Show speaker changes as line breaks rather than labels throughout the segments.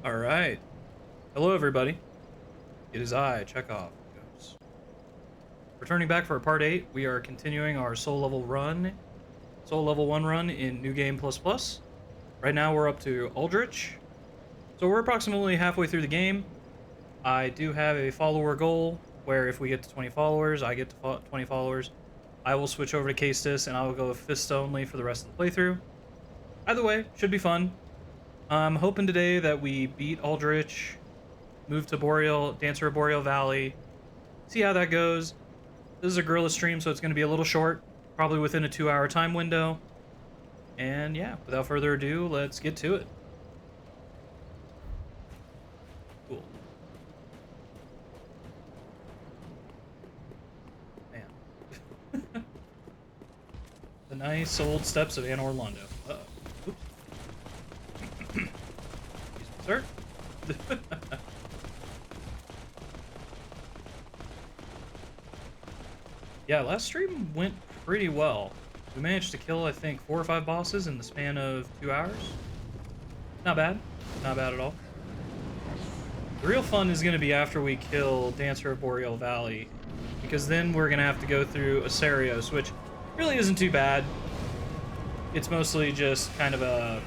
All right. Hello, everybody. It is I, Chezkov. Returning back for part 8, we are continuing our Soul Level 1 run in New Game++. Right now we're up to Aldrich. So we're approximately halfway through the game. I do have a follower goal, where if we get to 20 followers, I get to 20 followers. I will switch over to Castus, and I will go fist only for the rest of the playthrough. Either way, should be fun. I'm hoping today that we beat Aldrich, move to Dancer of Boreal Valley, see how that goes. This is a guerrilla stream, so it's going to be a little short, probably within a 2-hour time window. And yeah, without further ado, let's get to it. Cool. Man. The nice old steps of Anor Londo. Uh-oh. Oops. Excuse me, sir. Yeah, last stream went pretty well. We managed to kill, I think, 4 or 5 bosses in the span of 2 hours. Not bad. Not bad at all. The real fun is going to be after we kill Dancer of Boreal Valley, because then we're going to have to go through Asarios, which really isn't too bad. It's mostly just kind of a...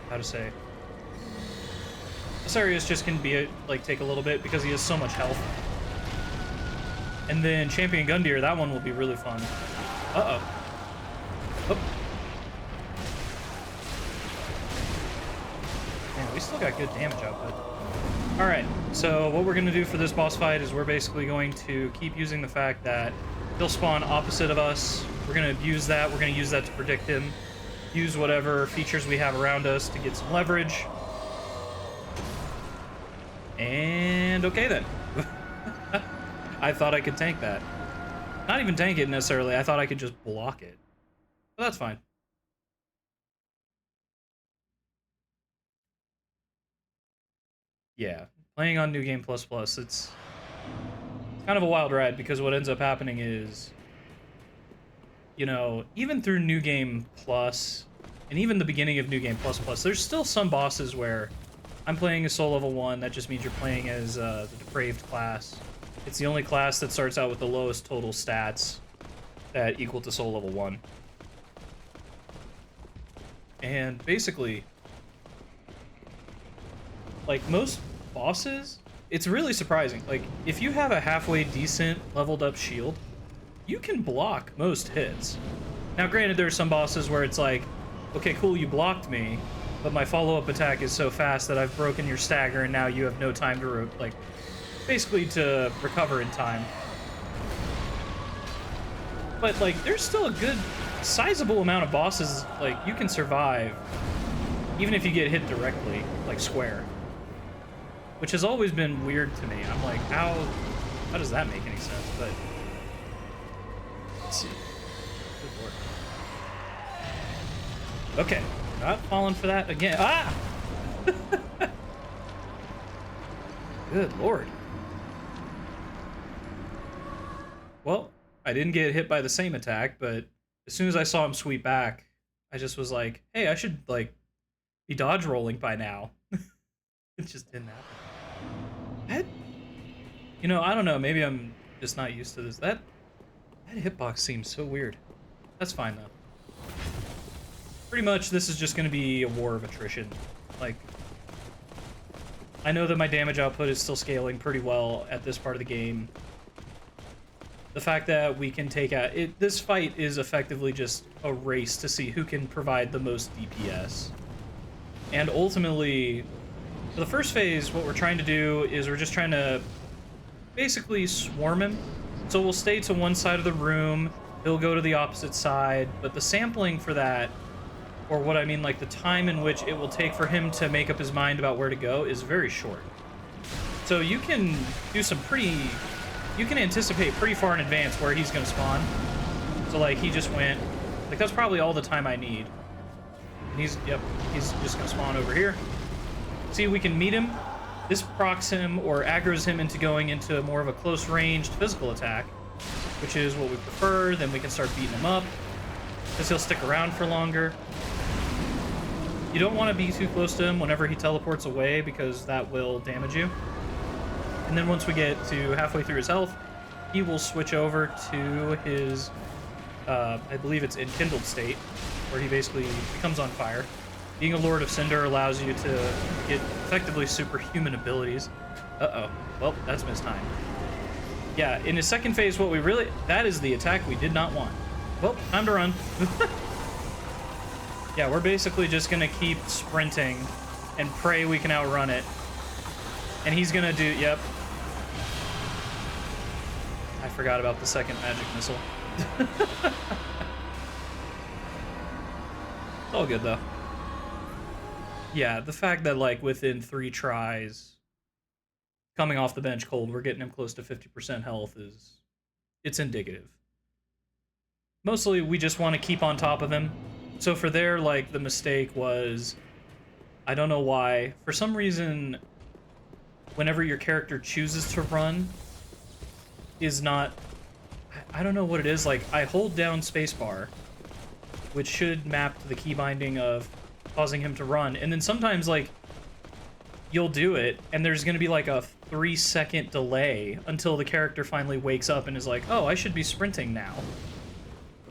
how to say... Asarios just can be, take a little bit because he has so much health. And then Champion Gundyr, that one will be really fun. Uh-oh. Oh. Man, we still got good damage output. Alright, so what we're going to do for this boss fight is we're basically going to keep using the fact that he'll spawn opposite of us. We're going to abuse that. We're going to use that to predict him. Use whatever features we have around us to get some leverage. And okay then. I thought I could tank that. Not even tank it necessarily, I thought I could just block it. But that's fine. Yeah, playing on New Game++, it's kind of a wild ride, because what ends up happening is, you know, even through New Game Plus, and even the beginning of New Game++, there's still some bosses where I'm playing a Soul Level 1, that just means you're playing as the Depraved class. It's the only class that starts out with the lowest total stats that equal to Soul Level 1. And basically, like most bosses, it's really surprising. Like, if you have a halfway decent leveled up shield, you can block most hits. Now granted, there are some bosses where it's like, okay, cool, you blocked me, but my follow-up attack is so fast that I've broken your stagger and now you have no time to, basically to recover in time. But, there's still a good, sizable amount of bosses, you can survive, even if you get hit directly, square. Which has always been weird to me. I'm like, how does that make any sense? But, let's see. Good lord. Okay, not falling for that again. Ah! Good lord. Well, I didn't get hit by the same attack, but as soon as I saw him sweep back, I just was like, hey, I should, be dodge rolling by now. It just didn't happen. You know, I don't know, maybe I'm just not used to this. That hitbox seems so weird. That's fine, though. Pretty much, this is just going to be a war of attrition. I know that my damage output is still scaling pretty well at this part of the game. The fact that we can take out... this fight is effectively just a race to see who can provide the most DPS. And ultimately, for the first phase, what we're trying to do is we're just trying to basically swarm him. So we'll stay to one side of the room, he'll go to the opposite side, but the sampling for that, or what I mean, the time in which it will take for him to make up his mind about where to go is very short. So you can do some you can anticipate pretty far in advance where he's going to spawn. So, he just went... that's probably all the time I need. And he's just going to spawn over here. See, we can meet him. This procs him or aggroes him into going into more of a close-ranged physical attack, which is what we prefer. Then we can start beating him up, because he'll stick around for longer. You don't want to be too close to him whenever he teleports away because that will damage you. And then once we get to halfway through his health, he will switch over to his, I believe it's enkindled state, where he basically becomes on fire. Being a Lord of Cinder allows you to get effectively superhuman abilities. Uh-oh. Well, that's mistimed. Yeah, in his second phase, what we really... That is the attack we did not want. Well, time to run. Yeah, we're basically just going to keep sprinting and pray we can outrun it. And he's going to do... Yep. I forgot about the second magic missile. It's all good, though. Yeah, the fact that, like, within 3 tries, coming off the bench cold, we're getting him close to 50% health is... It's indicative. Mostly, we just want to keep on top of him. So for there, like, the mistake was... I don't know why. For some reason, whenever your character chooses to run, is not... I don't know what it is. Like, I hold down spacebar, which should map to the key binding of causing him to run. And then sometimes, like, you'll do it, and there's going to be, like, a 3-second delay until the character finally wakes up and is like, oh, I should be sprinting now.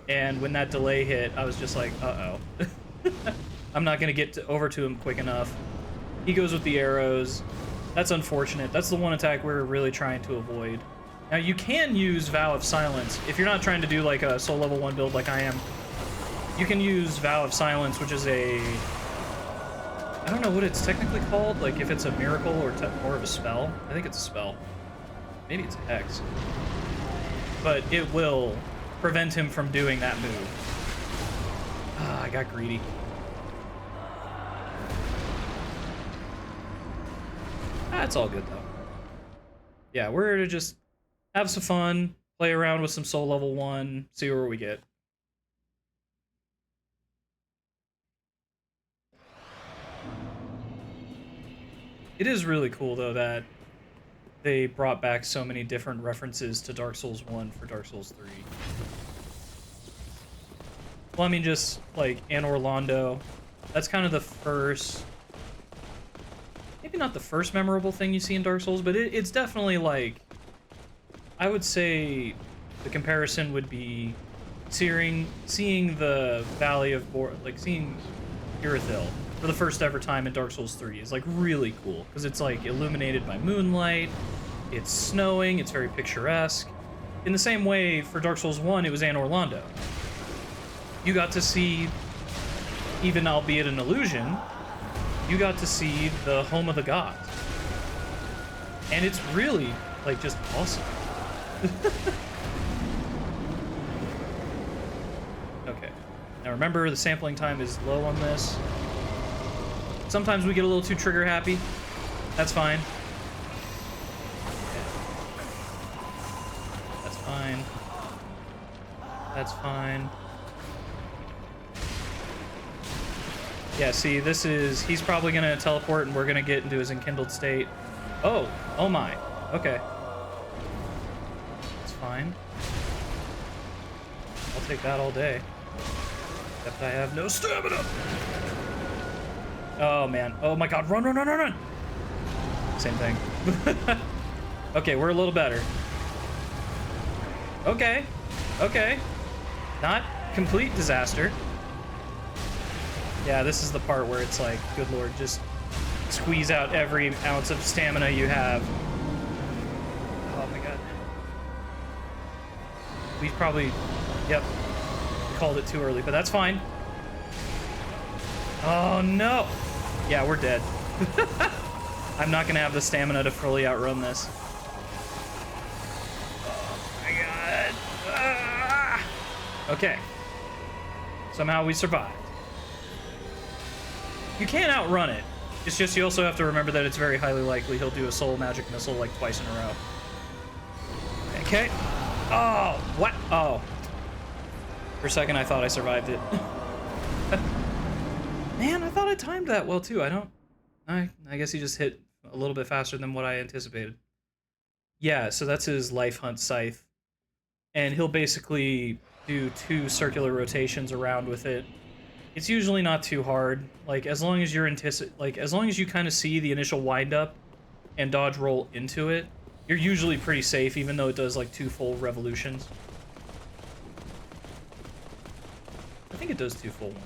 And when that delay hit, I was just like, uh-oh. I'm not going to get over to him quick enough. He goes with the arrows. That's unfortunate. That's the one attack we're really trying to avoid. Now, you can use Vow of Silence. If you're not trying to do, like, a soul level 1 build like I am, you can use Vow of Silence, which is a... I don't know what it's technically called, like if it's a miracle or more of a spell. I think it's a spell. Maybe it's a hex. But it will prevent him from doing that move. Ah, I got greedy. That's all good, though. Yeah, we're here to just have some fun, play around with some soul level 1, see where we get. It is really cool, though, that they brought back so many different references to Dark Souls 1 for Dark Souls 3. Well, I mean, just, like, Anor Londo. That's kind of the first... Maybe not the first memorable thing you see in Dark Souls, but it's definitely, like... I would say the comparison would be seeing the Valley of seeing Irithyll for the first ever time in Dark Souls 3 is, like, really cool, because it's, like, illuminated by moonlight, it's snowing, it's very picturesque. In the same way, for Dark Souls 1, it was Anor Londo. You got to see, even albeit an illusion, you got to see the home of the gods. And it's really, like, just awesome. Okay. Now remember, the sampling time is low on this. Sometimes we get a little too trigger happy. That's fine. That's fine. That's fine. Yeah, see, this is... He's probably going to teleport, and we're going to get into his enkindled state. Oh! Oh my. Okay. That's fine. I'll take that all day. Except I have no stamina! Oh, man. Oh, my God. Run, run, run, run, run! Same thing. Okay, we're a little better. Okay. Okay. Not complete disaster. Yeah, this is the part where it's like, good lord, just squeeze out every ounce of stamina you have. Oh, my God. We probably... Yep. Called it too early, but that's fine. Oh, no! Yeah, we're dead. I'm not gonna have the stamina to fully outrun this. Oh my God. Ah! Okay. Somehow we survived. You can't outrun it. It's just you also have to remember that it's very highly likely he'll do a soul magic missile like twice in a row. Okay. Oh, what? Oh. For a second I thought I survived it. Man, I thought I timed that well, too. I guess he just hit a little bit faster than what I anticipated. Yeah, so that's his Life Hunt Scythe. And he'll basically do 2 circular rotations around with it. It's usually not too hard. Like, as long as you're as long as you kind of see the initial wind up and dodge roll into it, you're usually pretty safe, even though it does like 2 full revolutions. I think it does 2 full ones.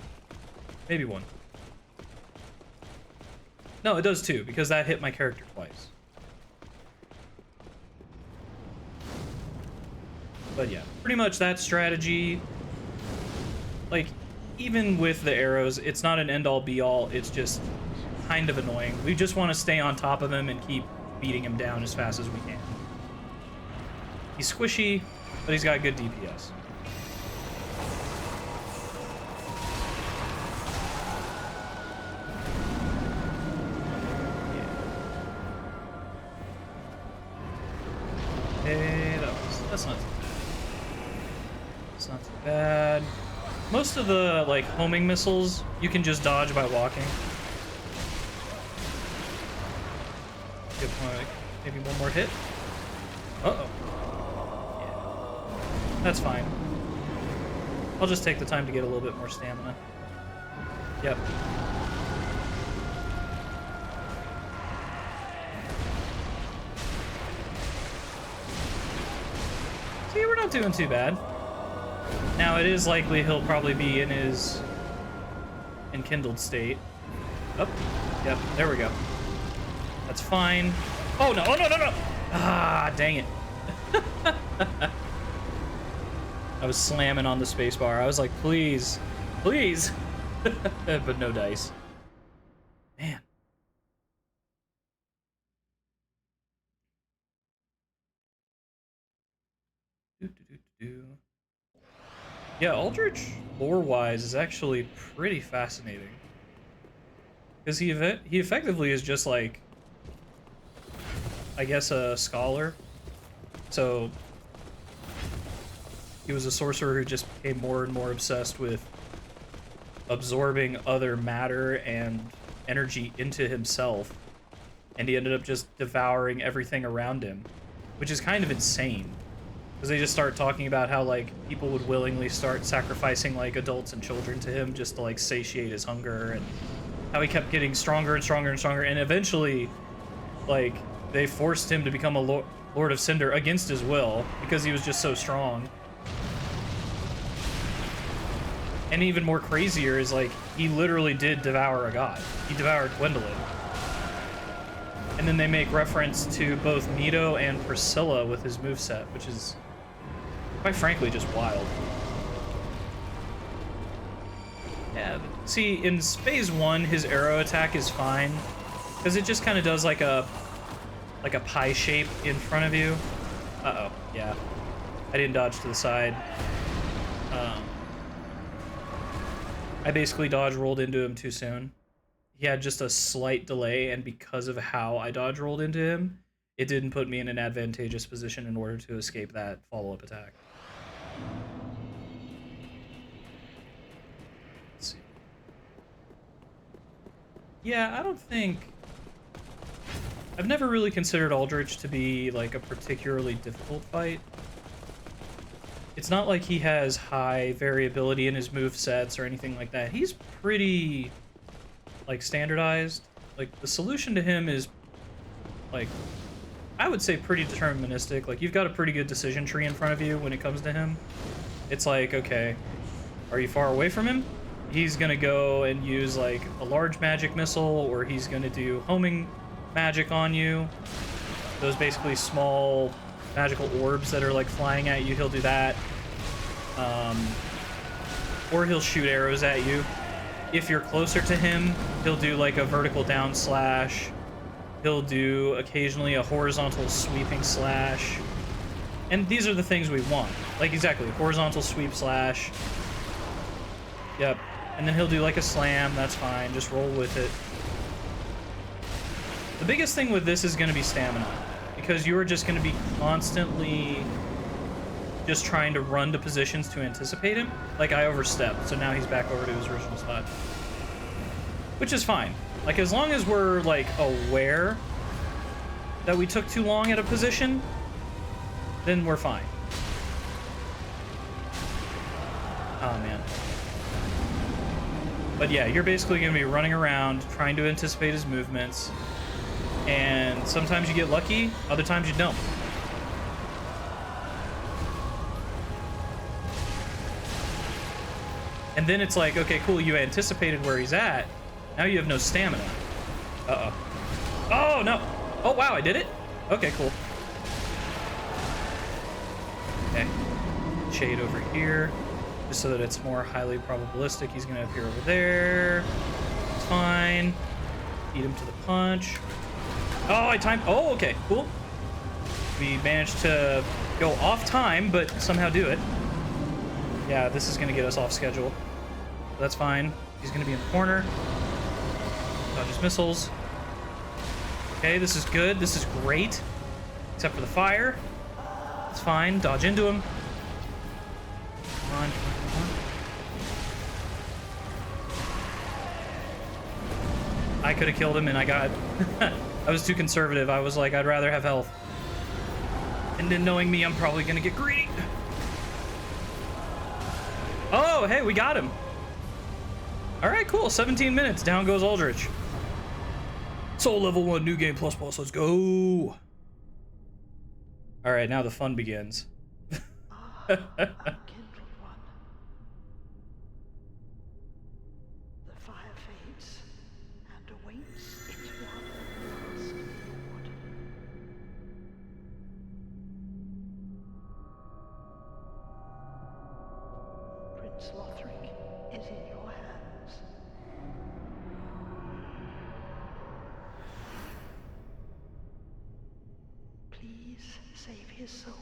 Maybe 1. No, it does 2, because that hit my character twice. But yeah, pretty much that strategy. Like, even with the arrows, it's not an end-all be-all, it's just kind of annoying. We just want to stay on top of him and keep beating him down as fast as we can. He's squishy, but he's got good DPS. Hey, that's not too bad. It's not too bad. Most of the, like, homing missiles, you can just dodge by walking. Good point. Maybe 1 more hit. Uh-oh. Yeah. That's fine. I'll just take the time to get a little bit more stamina. Yep. See, we're not doing too bad. Now, it is likely he'll probably be in his enkindled state. Oh, yep, there we go. That's fine. Oh, no, oh, no, no, no! Ah, dang it. I was slamming on the spacebar. I was like, please, please. But no dice. Man. Yeah, Aldrich, lore-wise, is actually pretty fascinating. Because he effectively is just like, I guess, a scholar. So he was a sorcerer who just became more and more obsessed with absorbing other matter and energy into himself. And he ended up just devouring everything around him, which is kind of insane. Because they just start talking about how, like, people would willingly start sacrificing, like, adults and children to him just to, like, satiate his hunger, and how he kept getting stronger and stronger and stronger, and eventually, like, they forced him to become a Lord of Cinder against his will, because he was just so strong. And even more crazier is, like, he literally did devour a god. He devoured Gwendolyn. And then they make reference to both Nito and Priscilla with his moveset, which is, quite frankly, just wild. Yeah, see, in phase 1, his arrow attack is fine, because it just kind of does like a pie shape in front of you. Uh-oh, yeah. I didn't dodge to the side. I basically dodge rolled into him too soon. He had just a slight delay, and because of how I dodge rolled into him, it didn't put me in an advantageous position in order to escape that follow-up attack. Let's see. Yeah, I don't think... I've never really considered Aldrich to be, like, a particularly difficult fight. It's not like he has high variability in his movesets or anything like that. He's pretty, like, standardized. Like, the solution to him is, like, I would say pretty deterministic. Like, you've got a pretty good decision tree in front of you when it comes to him. It's like, okay, are you far away from him? He's gonna go and use, like, a large magic missile, or he's gonna do homing magic on you. Those basically small magical orbs that are, like, flying at you, he'll do that. Or he'll shoot arrows at you. If you're closer to him, he'll do, like, a vertical down slash. He'll do occasionally a horizontal sweeping slash. And these are the things we want. Like, exactly, horizontal sweep slash. Yep. And then he'll do, like, a slam. That's fine. Just roll with it. The biggest thing with this is going to be stamina, because you're just going to be constantly just trying to run to positions to anticipate him. Like, I overstepped, so now he's back over to his original spot. Which is fine. Like, as long as we're, like, aware that we took too long at a position, then we're fine. Oh, man. But yeah, you're basically going to be running around trying to anticipate his movements. And sometimes you get lucky, other times you don't. And then it's like, okay, cool, you anticipated where he's at. Now you have no stamina. Uh-oh. Oh, no. Oh, wow, I did it? Okay, cool. Okay. Shade over here, just so that it's more highly probabilistic. He's going to appear over there. It's fine. Eat him to the punch. Oh, I timed. Oh, okay, cool. We managed to go off time, but somehow do it. Yeah, this is going to get us off schedule. That's fine. He's going to be in the corner. Dodge his missiles. Okay, this is good. This is great. Except for the fire. It's fine. Dodge into him. Come on, come on. I could have killed him and I got... I was too conservative. I was like, I'd rather have health. And then knowing me, I'm probably going to get greedy. Oh, hey, we got him. All right, cool. 17 minutes. Down goes Aldrich. Soul level 1, new game plus. Let's go. All right, now the fun begins.
Prince Lothric is in your hands. Please save his soul.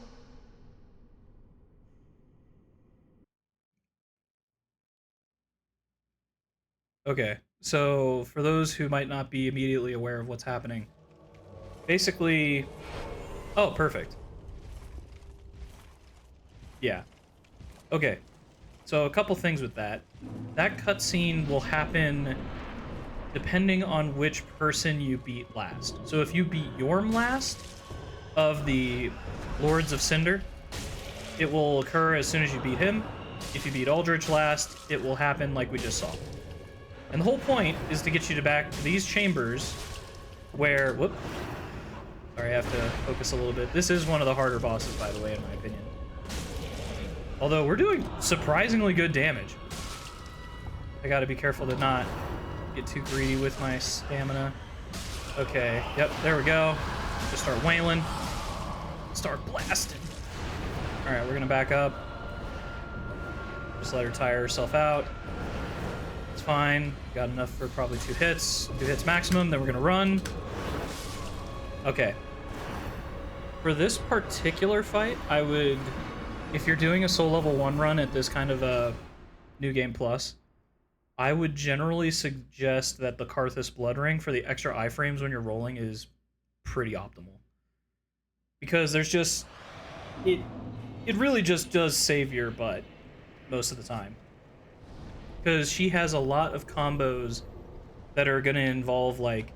Okay, so for those who might not be immediately aware of what's happening, basically... Oh, perfect. Yeah. Okay. So a couple things with that. That cutscene will happen depending on which person you beat last. So if you beat Yorm last of the Lords of Cinder, it will occur as soon as you beat him. If you beat Aldrich last, it will happen like we just saw. And the whole point is to get you back to these chambers where... Whoop. Sorry, I have to focus a little bit. This is one of the harder bosses, by the way, in my opinion. Although we're doing surprisingly good damage. I gotta be careful to not get too greedy with my stamina. Okay, yep, there we go. Just start wailing. Start blasting. Alright, we're gonna back up. Just let her tire herself out. It's fine. Got enough for probably 2 hits. 2 hits maximum, then we're gonna run. Okay. For this particular fight, I would... If you're doing a soul level 1 run at this kind of a New Game Plus, I would generally suggest that the Karthus Blood Ring for the extra iframes when you're rolling is pretty optimal. Because there's just... It really just does save your butt most of the time. Because she has a lot of combos that are going to involve, like,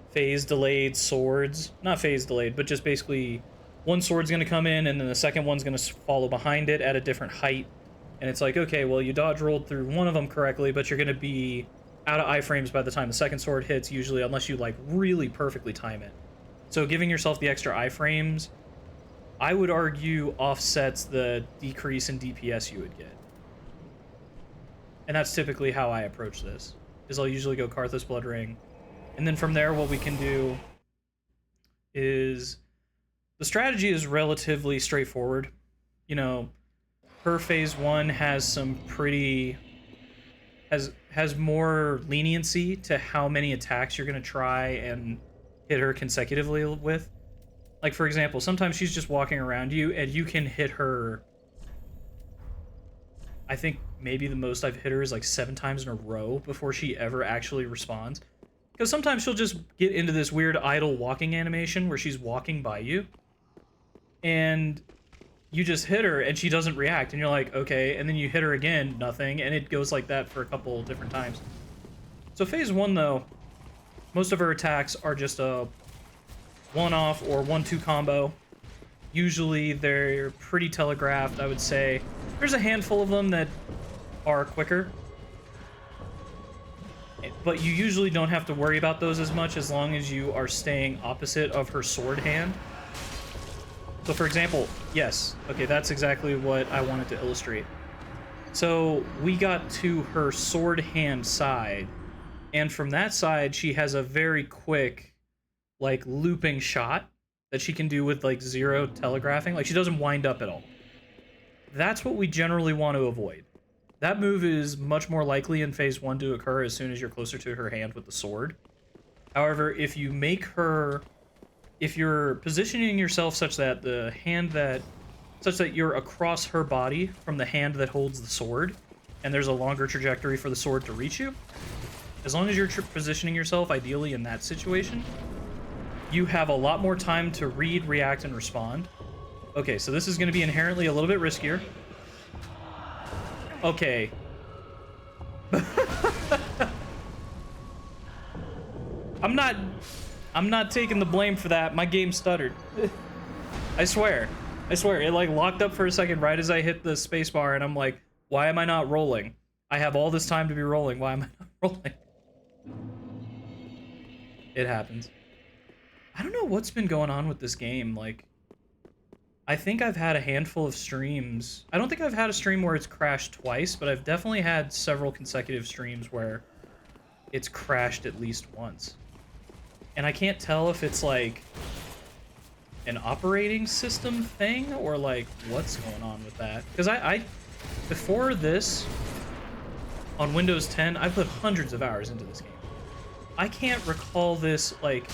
phase-delayed swords. Not phase-delayed, but just basically... One sword's going to come in, and then the second one's going to follow behind it at a different height. And it's like, okay, well, you dodge rolled through one of them correctly, but you're going to be out of iframes by the time the second sword hits, usually, unless you, like, really perfectly time it. So giving yourself the extra iframes, I would argue, offsets the decrease in DPS you would get. And that's typically how I approach this, is I'll usually go Karthus Blood Ring. And then from there, what we can do is... The strategy is relatively straightforward. You know, her phase 1 has some pretty... has more leniency to how many attacks you're going to try and hit her consecutively with. Like, for example, sometimes she's just walking around you, and you can hit her... I think maybe the most I've hit her is like 7 times in a row before she ever actually responds. Because sometimes she'll just get into this weird idle walking animation where she's walking by you. And you just hit her and she doesn't react and you're like, okay, and then you hit her again, nothing, and it goes like that for a couple different times. So phase 1 though, most of her attacks are just a one-off or 1-2 combo. Usually they're pretty telegraphed, I would say. There's a handful of them that are quicker. but you usually don't have to worry about those as much as long as you are staying opposite of her sword hand. So for example, yes, okay, that's exactly what I wanted to illustrate. So we got to her sword hand side, and from that side, she has a very quick, like, looping shot that she can do with, like, zero telegraphing. Like, she doesn't wind up at all. That's what we generally want to avoid. That move is much more likely in phase 1 to occur as soon as you're closer to her hand with the sword. However, if you make her... If you're positioning yourself such that you're across her body from the hand that holds the sword, and there's a longer trajectory for the sword to reach you, as long as you're positioning yourself ideally in that situation, you have a lot more time to read, react, and respond. Okay, so this is going to be inherently a little bit riskier. Okay. I'm not taking the blame for that. My game stuttered. I swear. It like locked up for a second right as I hit the spacebar, and I'm like, why am I not rolling? I have all this time to be rolling. Why am I not rolling? It happens. I don't know what's been going on with this game. Like, I think I've had a handful of streams. I don't think I've had a stream where it's crashed twice, but I've definitely had several consecutive streams where it's crashed at least once. And I can't tell if it's like an operating system thing or like what's going on with that. Because I before this, on Windows 10, I put hundreds of hours into this game. I can't recall this like,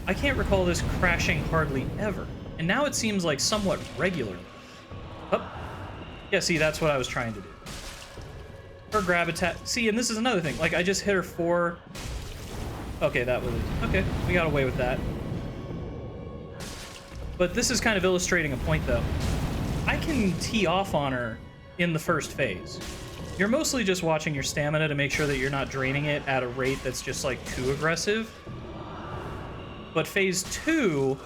I can't recall this crashing hardly ever. And now it seems like somewhat regularly. Oh, yeah, see, that's what I was trying to do. Her grab attack. See, and this is another thing. Like, I just hit her for... Okay, that was... Okay, we got away with that. But this is kind of illustrating a point, though. I can tee off on her in the first phase. You're mostly just watching your stamina to make sure that you're not draining it at a rate that's just, like, too aggressive. But phase 2,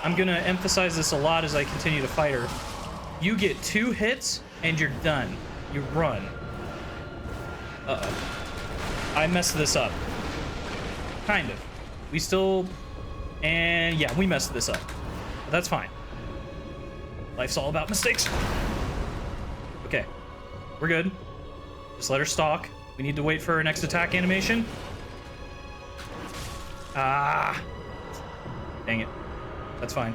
I'm going to emphasize this a lot as I continue to fight her. You get 2 hits, and you're done. You run. Uh-oh. I messed this up. Kind of. We still... And, yeah, we messed this up. But that's fine. Life's all about mistakes. Okay. We're good. Just let her stalk. We need to wait for her next attack animation. Ah. Dang it. That's fine.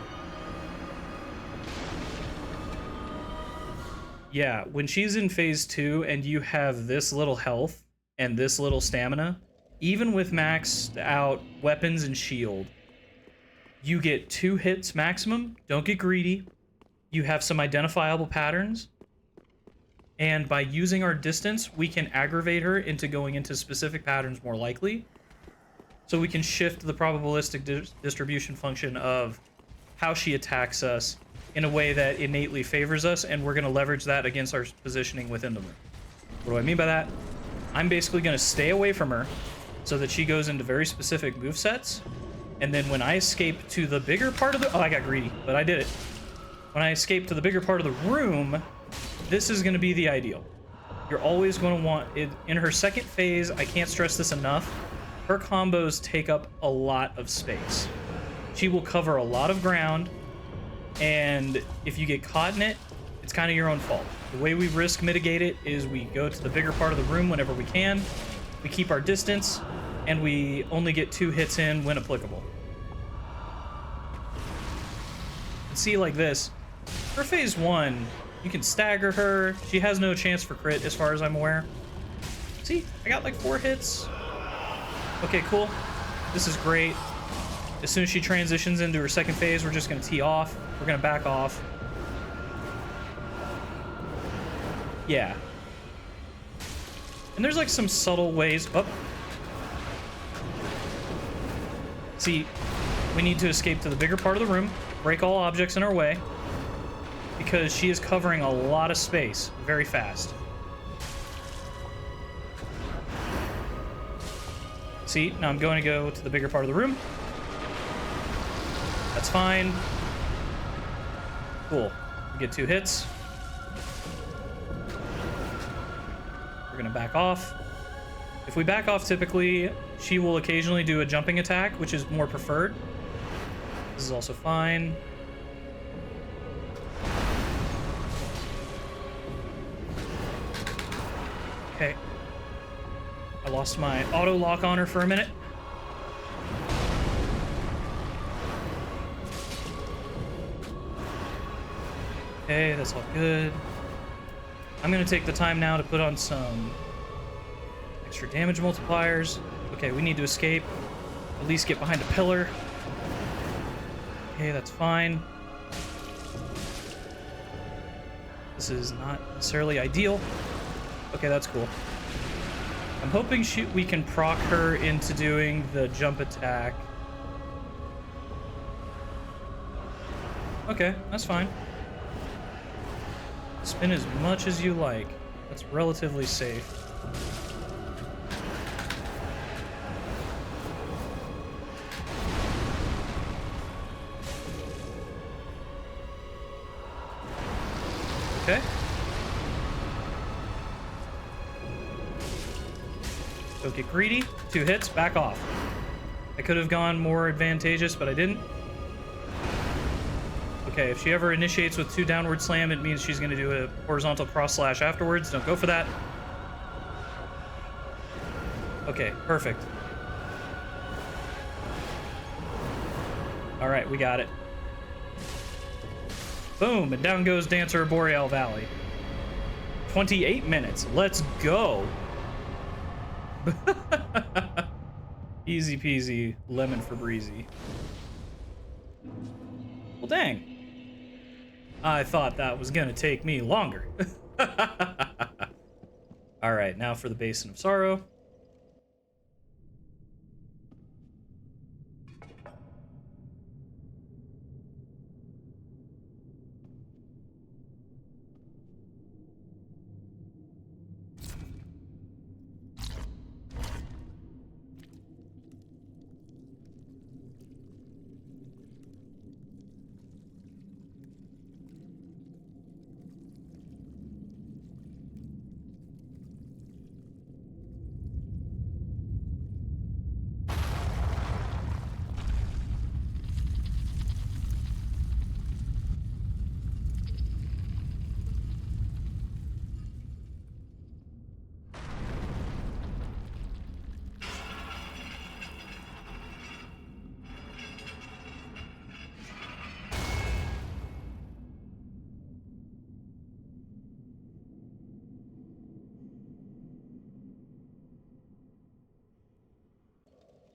Yeah, when she's in phase 2 and you have this little health and this little stamina, even with maxed out weapons and shield, you get 2 hits maximum. Don't get greedy. You have some identifiable patterns. And by using our distance, we can aggravate her into going into specific patterns more likely. So we can shift the probabilistic distribution function of how she attacks us in a way that innately favors us, and we're going to leverage that against our positioning within the room. What do I mean by that? I'm basically going to stay away from her so that she goes into very specific movesets, and then when I escape to the bigger part of the... Oh, I got greedy, but I did it. When I escape to the bigger part of the room, this is going to be the ideal. You're always going to want... In her second phase, I can't stress this enough, her combos take up a lot of space. She will cover a lot of ground, and if you get caught in it, it's kind of your own fault. The way we risk mitigate it is we go to the bigger part of the room whenever we can, we keep our distance, and we only get 2 hits in when applicable. See, like this, for phase 1, you can stagger her. She has no chance for crit as far as I'm aware. See, I got like 4 hits. Okay, cool. This is great. As soon as she transitions into her second phase, we're just going to tee off. We're going to back off. Yeah. And there's like some subtle ways... Oh. See, we need to escape to the bigger part of the room, break all objects in our way, because she is covering a lot of space very fast. See, now I'm going to go to the bigger part of the room. That's fine. Cool. We get 2 hits. We're going to back off. If we back off typically, she will occasionally do a jumping attack, which is more preferred. This is also fine. Okay. I lost my auto lock on her for a minute. Okay, that's all good. I'm gonna take the time now to put on some extra damage multipliers. Okay, we need to escape. At least get behind a pillar. Okay, that's fine. This is not necessarily ideal. Okay, that's cool. I'm hoping we can proc her into doing the jump attack. Okay, that's fine. Spin as much as you like. That's relatively safe. Okay. Don't get greedy. 2 hits, back off. I could have gone more advantageous, but I didn't. Okay, if she ever initiates with 2 downward slam, it means she's going to do a horizontal cross slash afterwards. Don't go for that. Okay, perfect. All right, we got it. Boom, and down goes Dancer of Boreal Valley. 28 minutes. Let's go. Easy peasy, lemon for breezy. Well, dang. I thought that was gonna take me longer. All right, now for the Basin of Sorrow.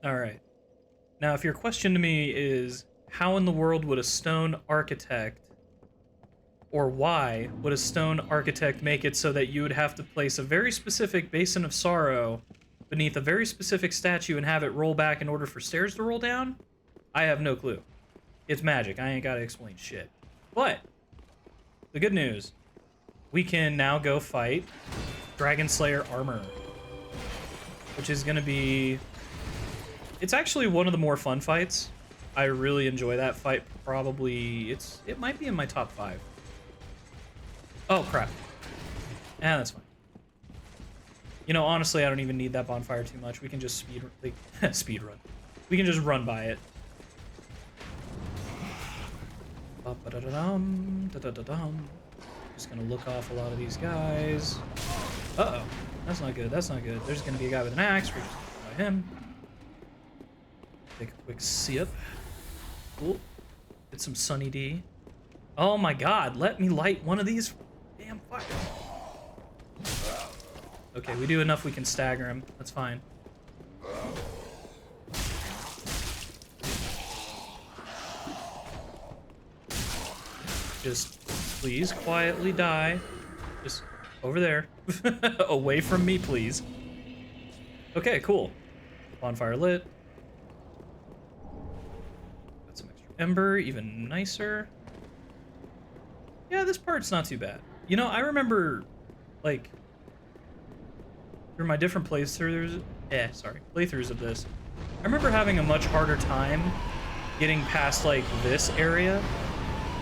All right. Now, if your question to me is, how in the world would a stone architect, or why would a stone architect make it so that you would have to place a very specific Basin of Sorrow beneath a very specific statue and have it roll back in order for stairs to roll down? I have no clue. It's magic. I ain't got to explain shit. But the good news, we can now go fight Dragonslayer Armor, which is going to be... It's actually one of the more fun fights. I really enjoy that fight. Probably, it might be in my top 5. Oh, crap. That's fine. You know, honestly, I don't even need that bonfire too much. We can just speed run. We can just run by it. Just gonna look off a lot of these guys. Uh-oh. That's not good. That's not good. There's gonna be a guy with an axe. We're just gonna by him. Take a quick sip. Cool. Get some Sunny D. Oh my god, let me light one of these damn fires. Okay, we do enough we can stagger him. That's fine. Just please quietly die. Just over there. Away from me, please. Okay, cool. Bonfire lit. Ember, even nicer. Yeah, this part's not too bad. You know, I remember, like, through my different playthroughs of this, I remember having a much harder time getting past, like, this area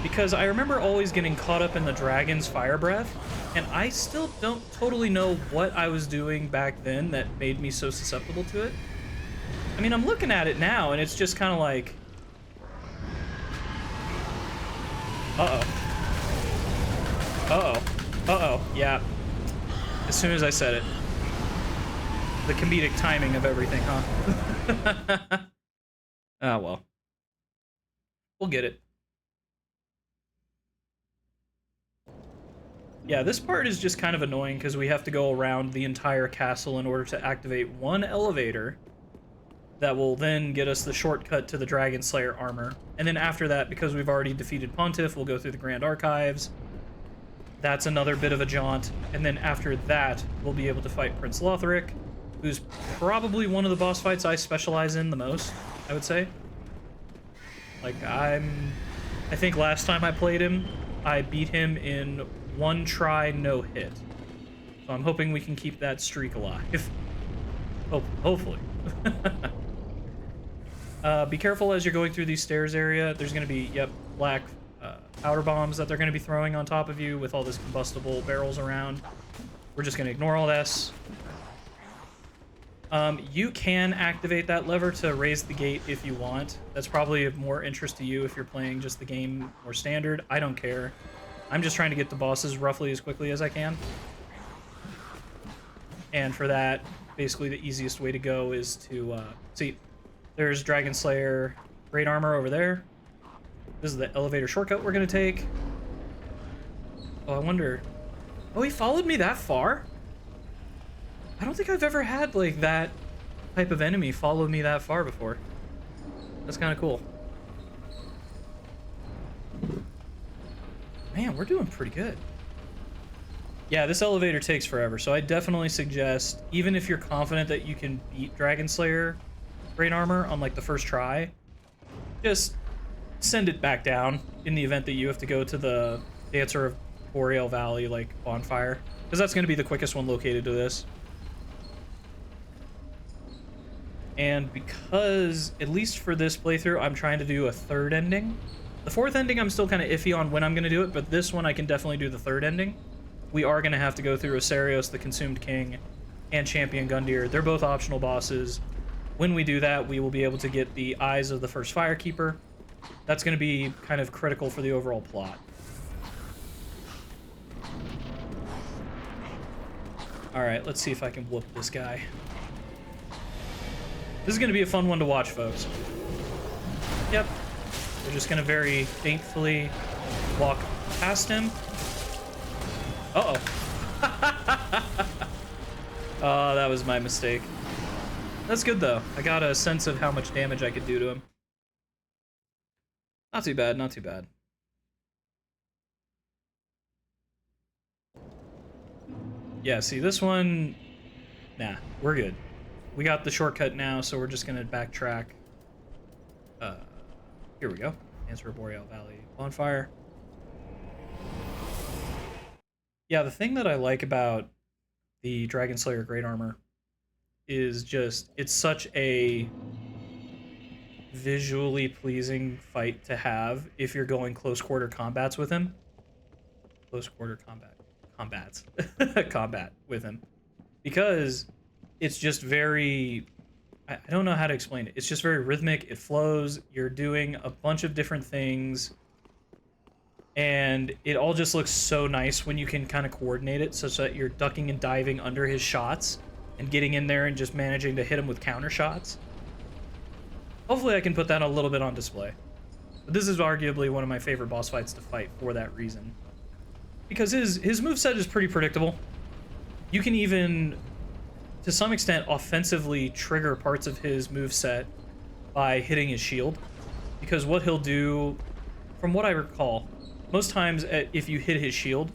because I remember always getting caught up in the dragon's fire breath, and I still don't totally know what I was doing back then that made me so susceptible to it. I mean, I'm looking at it now, and it's just kind of like... Uh-oh. Uh-oh. Uh-oh. Yeah. As soon as I said it. The comedic timing of everything, huh? Ah, well. We'll get it. Yeah, this part is just kind of annoying because we have to go around the entire castle in order to activate one elevator that will then get us the shortcut to the Dragonslayer Armor. And then after that, because we've already defeated Pontiff, we'll go through the Grand Archives. That's another bit of a jaunt. And then after that, we'll be able to fight Prince Lothric, who's probably one of the boss fights I specialize in the most, I would say. Like, I think last time I played him, I beat him in one try, no hit. So I'm hoping we can keep that streak alive. Hopefully. Be careful as you're going through these stairs area. There's going to be, yep, black powder bombs that they're going to be throwing on top of you with all this combustible barrels around. We're just going to ignore all this. You can activate that lever to raise the gate if you want. That's probably of more interest to you if you're playing just the game more standard. I don't care. I'm just trying to get the bosses roughly as quickly as I can. And for that, basically the easiest way to go is to, see, there's Dragonslayer Great Armor over there. This is the elevator shortcut we're going to take. Oh, I wonder... Oh, he followed me that far? I don't think I've ever had, like, that type of enemy follow me that far before. That's kind of cool. Man, we're doing pretty good. Yeah, this elevator takes forever, so I definitely suggest, even if you're confident that you can beat Dragonslayer Great Armor on, like, the first try, just send it back down in the event that you have to go to the Dancer of Boreal Valley, like, bonfire. Because that's going to be the quickest one located to this. And because, at least for this playthrough, I'm trying to do a third ending. The fourth ending, I'm still kind of iffy on when I'm going to do it, but this one I can definitely do the third ending. We are going to have to go through Asarios, the Consumed King, and Champion Gundyr. They're both optional bosses. When we do that, we will be able to get the Eyes of the First Firekeeper. That's going to be kind of critical for the overall plot. Alright, let's see if I can whoop this guy. This is going to be a fun one to watch, folks. Yep. We're just going to very faintfully walk past him. Uh-oh. Oh, that was my mistake. That's good, though. I got a sense of how much damage I could do to him. Not too bad, not too bad. Yeah, see, this one... Nah, we're good. We got the shortcut now, so we're just going to backtrack. Here we go. Answer Boreal Valley bonfire. Yeah, the thing that I like about the Dragonslayer Great Armor is just, it's such a visually pleasing fight to have if you're going close quarter combats with him. Close quarter combat with him. Because it's just very, I don't know how to explain it. It's just very rhythmic. It flows. You're doing a bunch of different things. And it all just looks so nice when you can kind of coordinate it such that you're ducking and diving under his shots and getting in there and just managing to hit him with counter shots. Hopefully I can put that a little bit on display. But this is arguably one of my favorite boss fights to fight for that reason. Because his moveset is pretty predictable. You can even, to some extent, offensively trigger parts of his moveset by hitting his shield. Because what he'll do, from what I recall, most times if you hit his shield,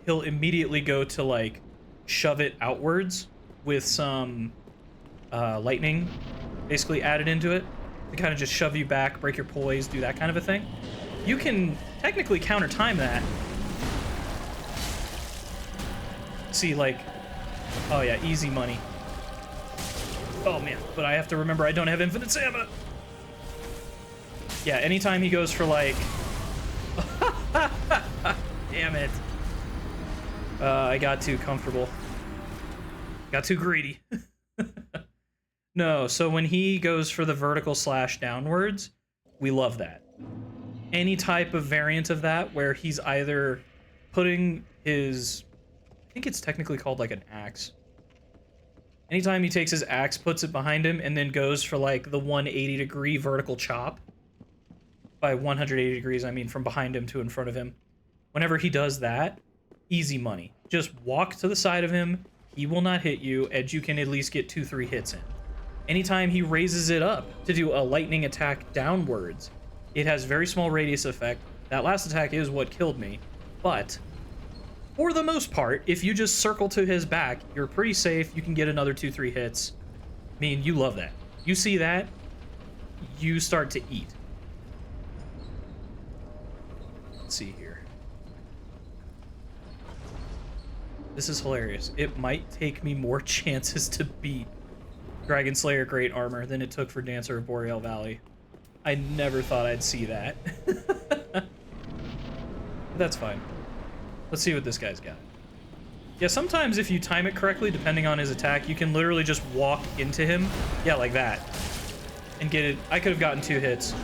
he'll immediately go to, like, shove it outwards with some lightning basically added into it to kind of just shove you back, break your poise, do that kind of a thing. You can technically counter time that. See, like, oh yeah, easy money. Oh man, but I have to remember I don't have infinite stamina. Yeah, anytime he goes for, like, Damn it. I got too comfortable. Got too greedy. No, so when he goes for the vertical slash downwards, we love that. Any type of variant of that where he's either putting his... I think it's technically called like an axe. Anytime he takes his axe, puts it behind him, and then goes for like the 180-degree vertical chop. By 180 degrees, I mean from behind him to in front of him. Whenever he does that, easy money. Just walk to the side of him, he will not hit you, and you can at least get 2-3 hits in. Anytime he raises it up to do a lightning attack downwards, it has very small radius effect. That last attack is what killed me, but for the most part, if you just circle to his back, you're pretty safe. You can get another 2-3 hits. I mean, you love that. You see that, you start to eat. Let's see here. This is hilarious. It might take me more chances to beat Dragonslayer Great Armor than it took for Dancer of Boreal Valley. I never thought I'd see that. But that's fine. Let's see what this guy's got. Yeah, sometimes if you time it correctly, depending on his attack, you can literally just walk into him. Yeah, like that. And get it. I could have gotten 2 hits.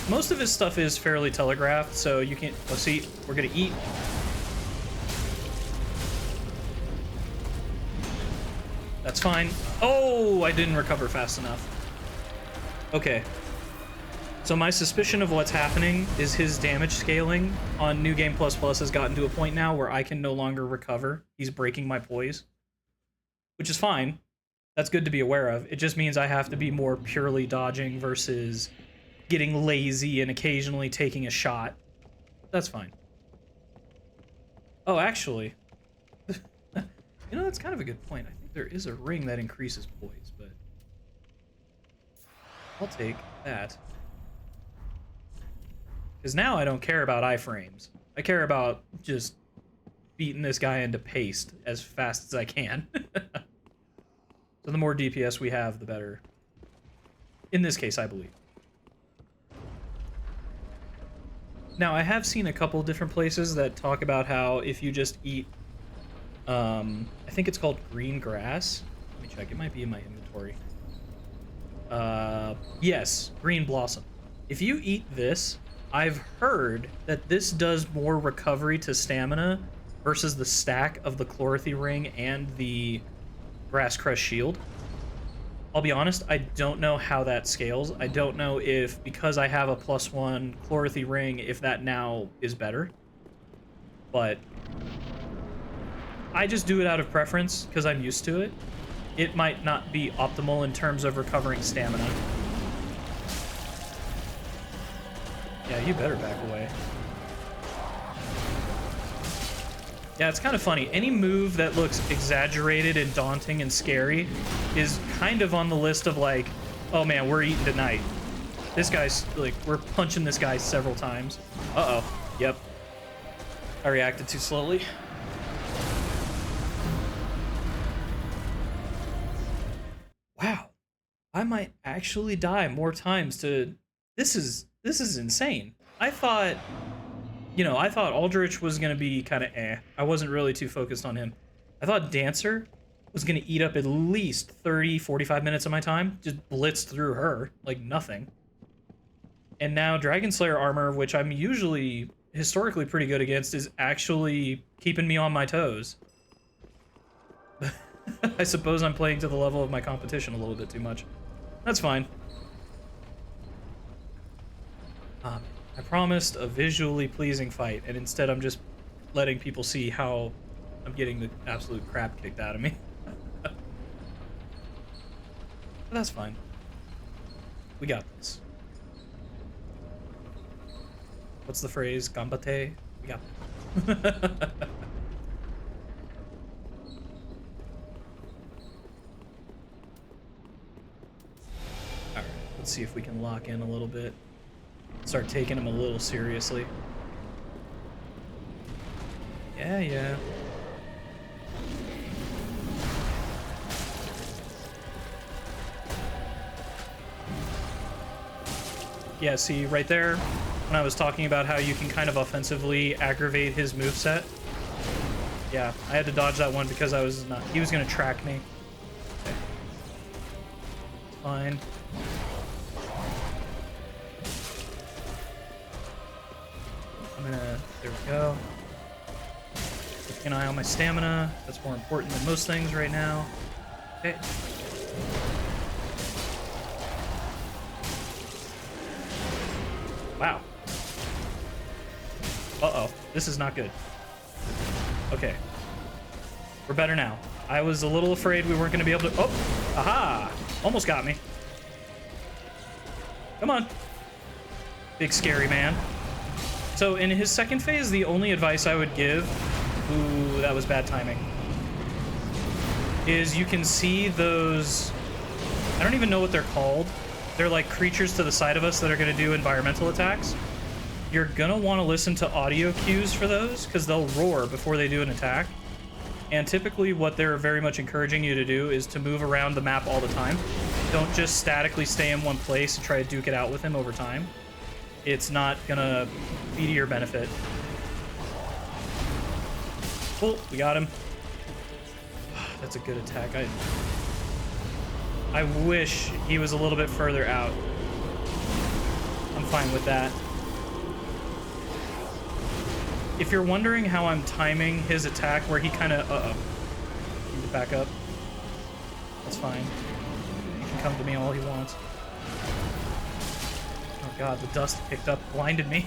Most of his stuff is fairly telegraphed, so you can... Oh, see, we're gonna eat. That's fine. Oh, I didn't recover fast enough. Okay. So my suspicion of what's happening is his damage scaling on New Game Plus Plus has gotten to a point now where I can no longer recover. He's breaking my poise. Which is fine. That's good to be aware of. It just means I have to be more purely dodging versus getting lazy and occasionally taking a shot. That's fine. Oh, actually... You know, that's kind of a good point. I think there is a ring that increases poise, but... I'll take that. Because now I don't care about iframes. I care about just beating this guy into paste as fast as I can. So the more DPS we have, the better. In this case, I believe. Now, I have seen a couple different places that talk about how if you just eat... I think it's called green grass. Let me check. It might be in my inventory. Yes, green blossom. If you eat this, I've heard that this does more recovery to stamina versus the stack of the Chlorothy ring and the grass crest shield. I'll be honest, I don't know how that scales. I don't know if, because I have a +1 Chlorothy ring, if that now is better. But I just do it out of preference because I'm used to it. It might not be optimal in terms of recovering stamina. Yeah, you better back away. Yeah, it's kind of funny. Any move that looks exaggerated and daunting and scary is kind of on the list of like, oh man, we're eating tonight. This guy's, like, we're punching this guy several times. Uh-oh. Yep. I reacted too slowly. Wow. I might actually die more times to... This is insane. I thought... You know, I thought Aldrich was going to be kind of eh. I wasn't really too focused on him. I thought Dancer was going to eat up at least 30, 45 minutes of my time. Just blitz through her like nothing. And now Dragonslayer Armor, which I'm usually historically pretty good against, is actually keeping me on my toes. I suppose I'm playing to the level of my competition a little bit too much. That's fine. I promised a visually pleasing fight, and instead I'm just letting people see how I'm getting the absolute crap kicked out of me. But that's fine. We got this. What's the phrase? Gambate? We got this. Alright, let's see if we can lock in a little bit. Start taking him a little seriously. Yeah, yeah. Yeah, see, right there, when I was talking about how you can kind of offensively aggravate his moveset. Yeah, I had to dodge that one because he was going to track me. Okay. Fine. There we go. Keep an eye on my stamina. That's more important than most things right now. Okay. Wow. Uh-oh. This is not good. Okay. We're better now. I was a little afraid we weren't going to be able to... Oh! Aha! Almost got me. Come on. Big scary man. So in his second phase, the only advice I would give... Ooh, that was bad timing. Is you can see those... I don't even know what they're called. They're like creatures to the side of us that are going to do environmental attacks. You're going to want to listen to audio cues for those, because they'll roar before they do an attack. And typically what they're very much encouraging you to do is to move around the map all the time. Don't just statically stay in one place and try to duke it out with him over time. It's not gonna be to your benefit. Cool, we got him. That's a good attack. I wish he was a little bit further out. I'm fine with that. If you're wondering how I'm timing his attack where he kind of... Uh-oh. Need to back up. That's fine. He can come to me all he wants. Oh god, the dust picked up, blinded me.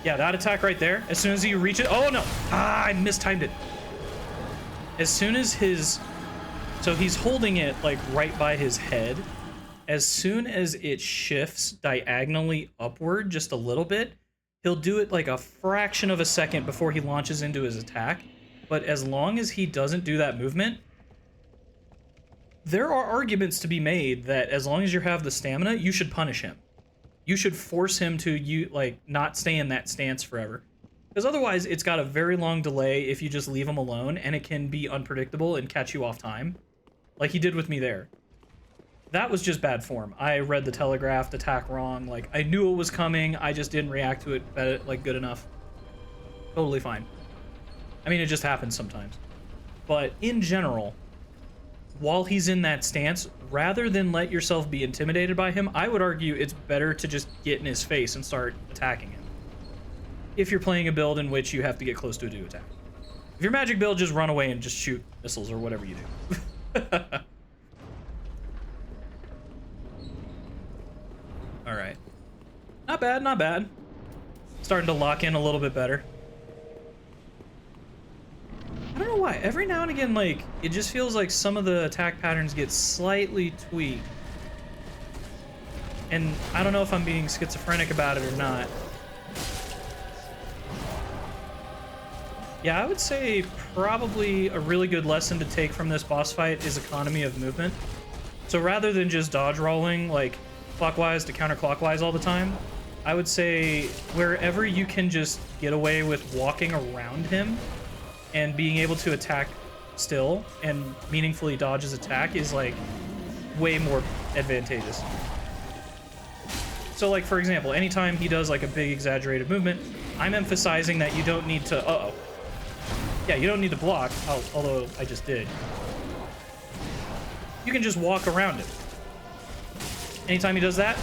Yeah, that attack right there, as soon as he reaches... Oh no! Ah, I mistimed it. As soon as his... So he's holding it like right by his head. As soon as it shifts diagonally upward just a little bit, he'll do it like a fraction of a second before he launches into his attack. But as long as he doesn't do that movement, there are arguments to be made that as long as you have the stamina, you should punish him. You should force him to not stay in that stance forever. Because otherwise, it's got a very long delay if you just leave him alone, and it can be unpredictable and catch you off time. Like he did with me there. That was just bad form. I read the telegraphed attack wrong. Like, I knew it was coming, I just didn't react to it good enough. Totally fine. I mean, it just happens sometimes. But in general, while he's in that stance, rather than let yourself be intimidated by him, I would argue it's better to just get in his face and start attacking him. If you're playing a build in which you have to get close to a do attack. If your magic build, just run away and just shoot missiles or whatever you do. Alright. Not bad, not bad. Starting to lock in a little bit better. I don't know why. Every now and again, like, it just feels like some of the attack patterns get slightly tweaked. And I don't know if I'm being schizophrenic about it or not. Yeah, I would say probably a really good lesson to take from this boss fight is economy of movement. So rather than just dodge rolling, like, clockwise to counterclockwise all the time, I would say wherever you can just get away with walking around him and being able to attack still and meaningfully dodge his attack is, like, way more advantageous. So, like, for example, anytime he does, like, a big exaggerated movement, I'm emphasizing that you don't need to... Uh-oh. Yeah, you don't need to block, although I just did. You can just walk around him. Anytime he does that,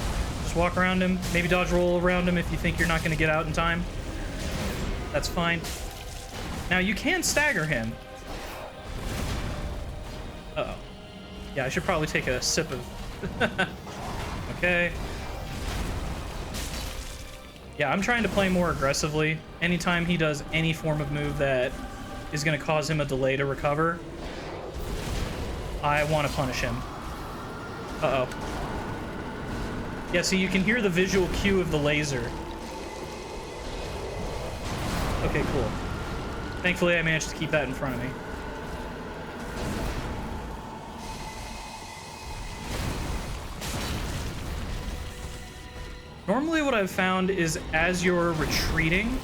just walk around him, maybe dodge roll around him if you think you're not going to get out in time. That's fine. Now, you can stagger him. Uh-oh. Yeah, I should probably take a sip of... Okay. Yeah, I'm trying to play more aggressively. Anytime he does any form of move that is going to cause him a delay to recover, I want to punish him. Uh-oh. Yeah, so you can hear the visual cue of the laser. Okay, cool. Thankfully, I managed to keep that in front of me. Normally what I've found is as you're retreating,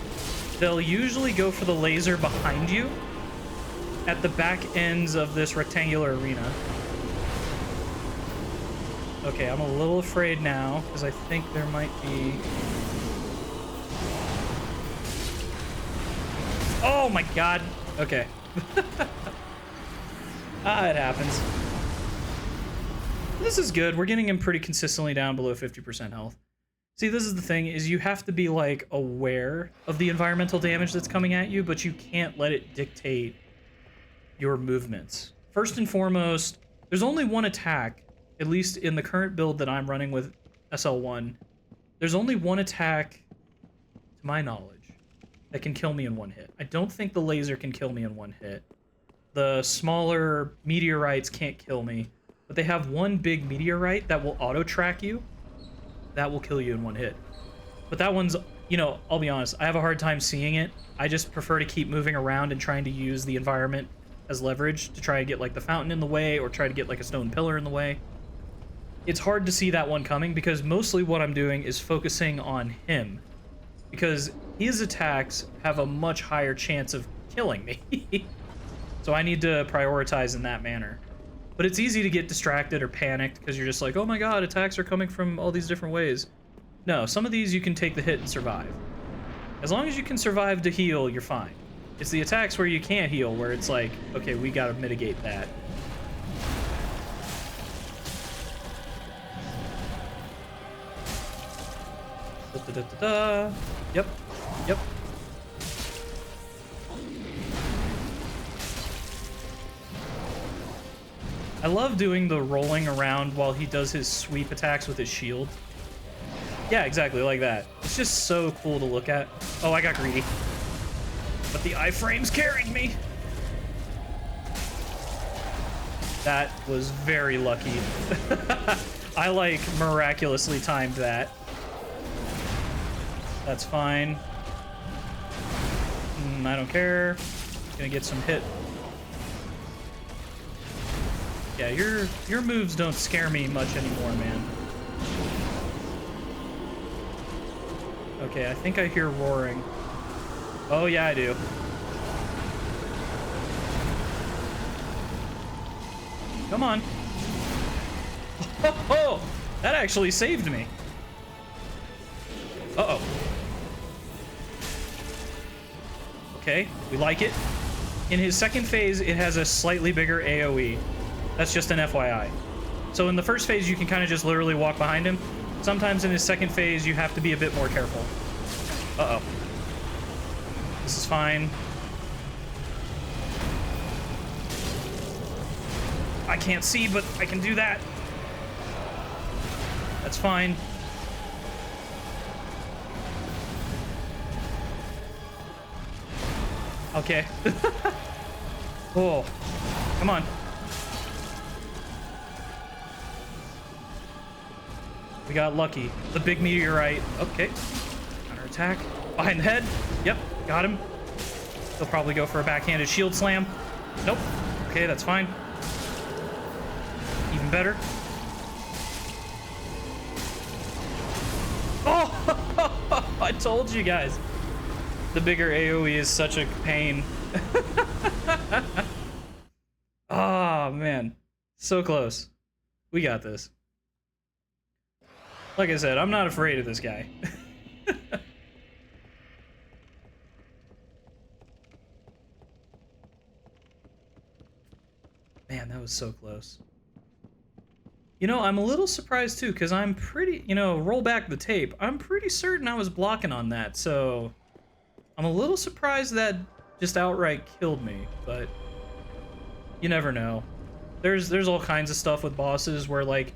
they'll usually go for the laser behind you at the back ends of this rectangular arena. Okay, I'm a little afraid now, because I think there might be... Oh my god! Okay. It happens. This is good. We're getting him pretty consistently down below 50% health. See, this is the thing, is you have to be, like, aware of the environmental damage that's coming at you, but you can't let it dictate your movements. First and foremost, there's only one attack, at least in the current build that I'm running with SL1, there's only one attack, to my knowledge, that can kill me in one hit. I don't think the laser can kill me in one hit. The smaller meteorites can't kill me, but they have one big meteorite that will auto-track you. That will kill you in one hit. But that one's, you know, I'll be honest, I have a hard time seeing it. I just prefer to keep moving around and trying to use the environment as leverage to try and get, like, the fountain in the way or try to get, like, a stone pillar in the way. It's hard to see that one coming because mostly what I'm doing is focusing on him. Because his attacks have a much higher chance of killing me. So I need to prioritize in that manner. But it's easy to get distracted or panicked because you're just like, oh my god, attacks are coming from all these different ways. No, some of these you can take the hit and survive. As long as you can survive to heal, you're fine. It's the attacks where you can't heal, where it's like, okay, we gotta mitigate that. Da-da-da-da-da. Yep, yep. I love doing the rolling around while he does his sweep attacks with his shield. Yeah, exactly, like that. It's just so cool to look at. Oh, I got greedy. But the iframes carried me. That was very lucky. I, like, miraculously timed that. That's fine. I don't care. Gonna get some hit. Yeah, your moves don't scare me much anymore, man. Okay, I think I hear roaring. Oh, yeah, I do. Come on. Oh, that actually saved me. Uh-oh. Okay, we like it. In his second phase, it has a slightly bigger AoE. That's just an FYI. So in the first phase, you can kind of just literally walk behind him. Sometimes in his second phase, you have to be a bit more careful. Uh-oh. This is fine. I can't see, but I can do that. That's fine. Okay. Oh, come on. We got lucky. The big meteorite. Okay. Counter attack. Behind the head. Yep. Got him. He'll probably go for a backhanded shield slam. Nope. Okay, that's fine. Even better. Oh! I told you guys. The bigger AoE is such a pain. Oh, man. So close. We got this. Like I said, I'm not afraid of this guy. Man, that was so close. You know, I'm a little surprised too, because I'm pretty, you know, roll back the tape. I'm pretty certain I was blocking on that, so I'm a little surprised that just outright killed me, but you never know. There's all kinds of stuff with bosses where, like,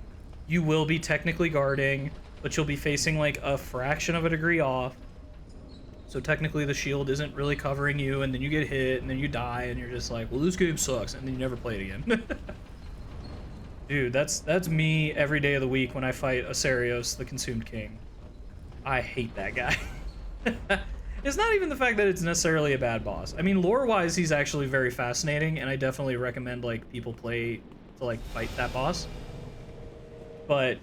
you will be technically guarding, but you'll be facing, like, a fraction of a degree off. So technically the shield isn't really covering you, and then you get hit, and then you die, and you're just like, well, this game sucks, and then you never play it again. Dude, that's me every day of the week when I fight Asarios, the Consumed King. I hate that guy. It's not even the fact that it's necessarily a bad boss. I mean, lore-wise, he's actually very fascinating, and I definitely recommend, like, people play to, like, fight that boss. But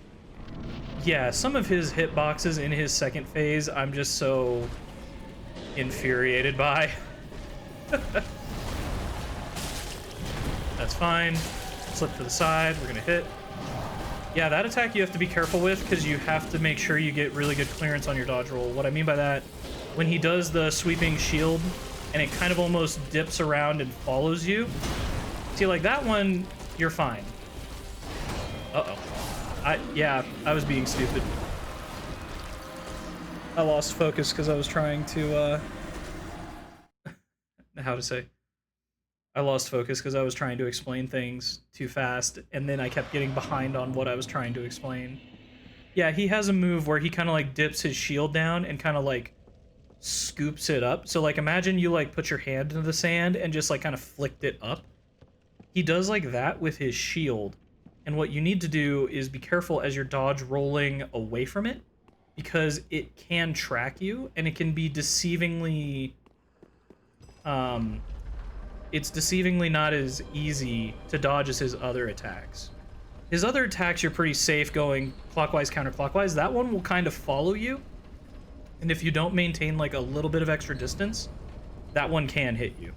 yeah, some of his hitboxes in his second phase, I'm just so infuriated by. That's fine. Slip to the side, we're gonna hit. Yeah, that attack you have to be careful with because you have to make sure you get really good clearance on your dodge roll. What I mean by that, when he does the sweeping shield and it kind of almost dips around and follows you, see, like that one, you're fine. Uh-oh. Yeah, I was being stupid. I lost focus because I was trying to, how to say? I lost focus because I was trying to explain things too fast, and then I kept getting behind on what I was trying to explain. Yeah, he has a move where he kind of like dips his shield down and kind of like scoops it up. So like imagine you like put your hand into the sand and just like kind of flicked it up. He does like that with his shield. And what you need to do is be careful as you're dodge rolling away from it, because it can track you and it can be deceivingly it's deceivingly not as easy to dodge as his other attacks. His other attacks, you're pretty safe going clockwise, counterclockwise. That one will kind of follow you. And if you don't maintain like a little bit of extra distance, that one can hit you.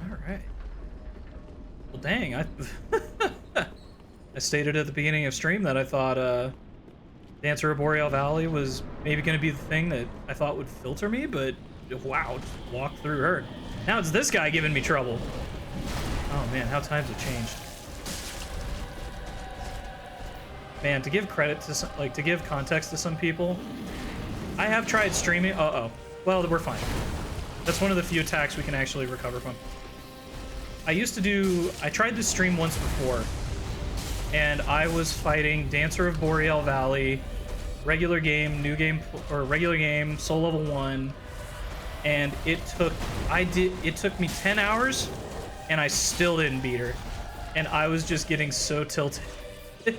All right. Well, dang, I stated at the beginning of stream that I thought Dancer of Boreal Valley was maybe going to be the thing that I thought would filter me, but wow, just walked through her. Now it's this guy giving me trouble. Oh man, how times have changed. Man, to give credit to some, like to give context to some people, I have tried streaming. Uh-oh. Well, we're fine. That's one of the few attacks we can actually recover from. I tried to stream once before, and I was fighting Dancer of Boreal Valley, regular game, new game, or regular game, soul level 1, and it took me 10 hours, and I still didn't beat her, and I was just getting so tilted. I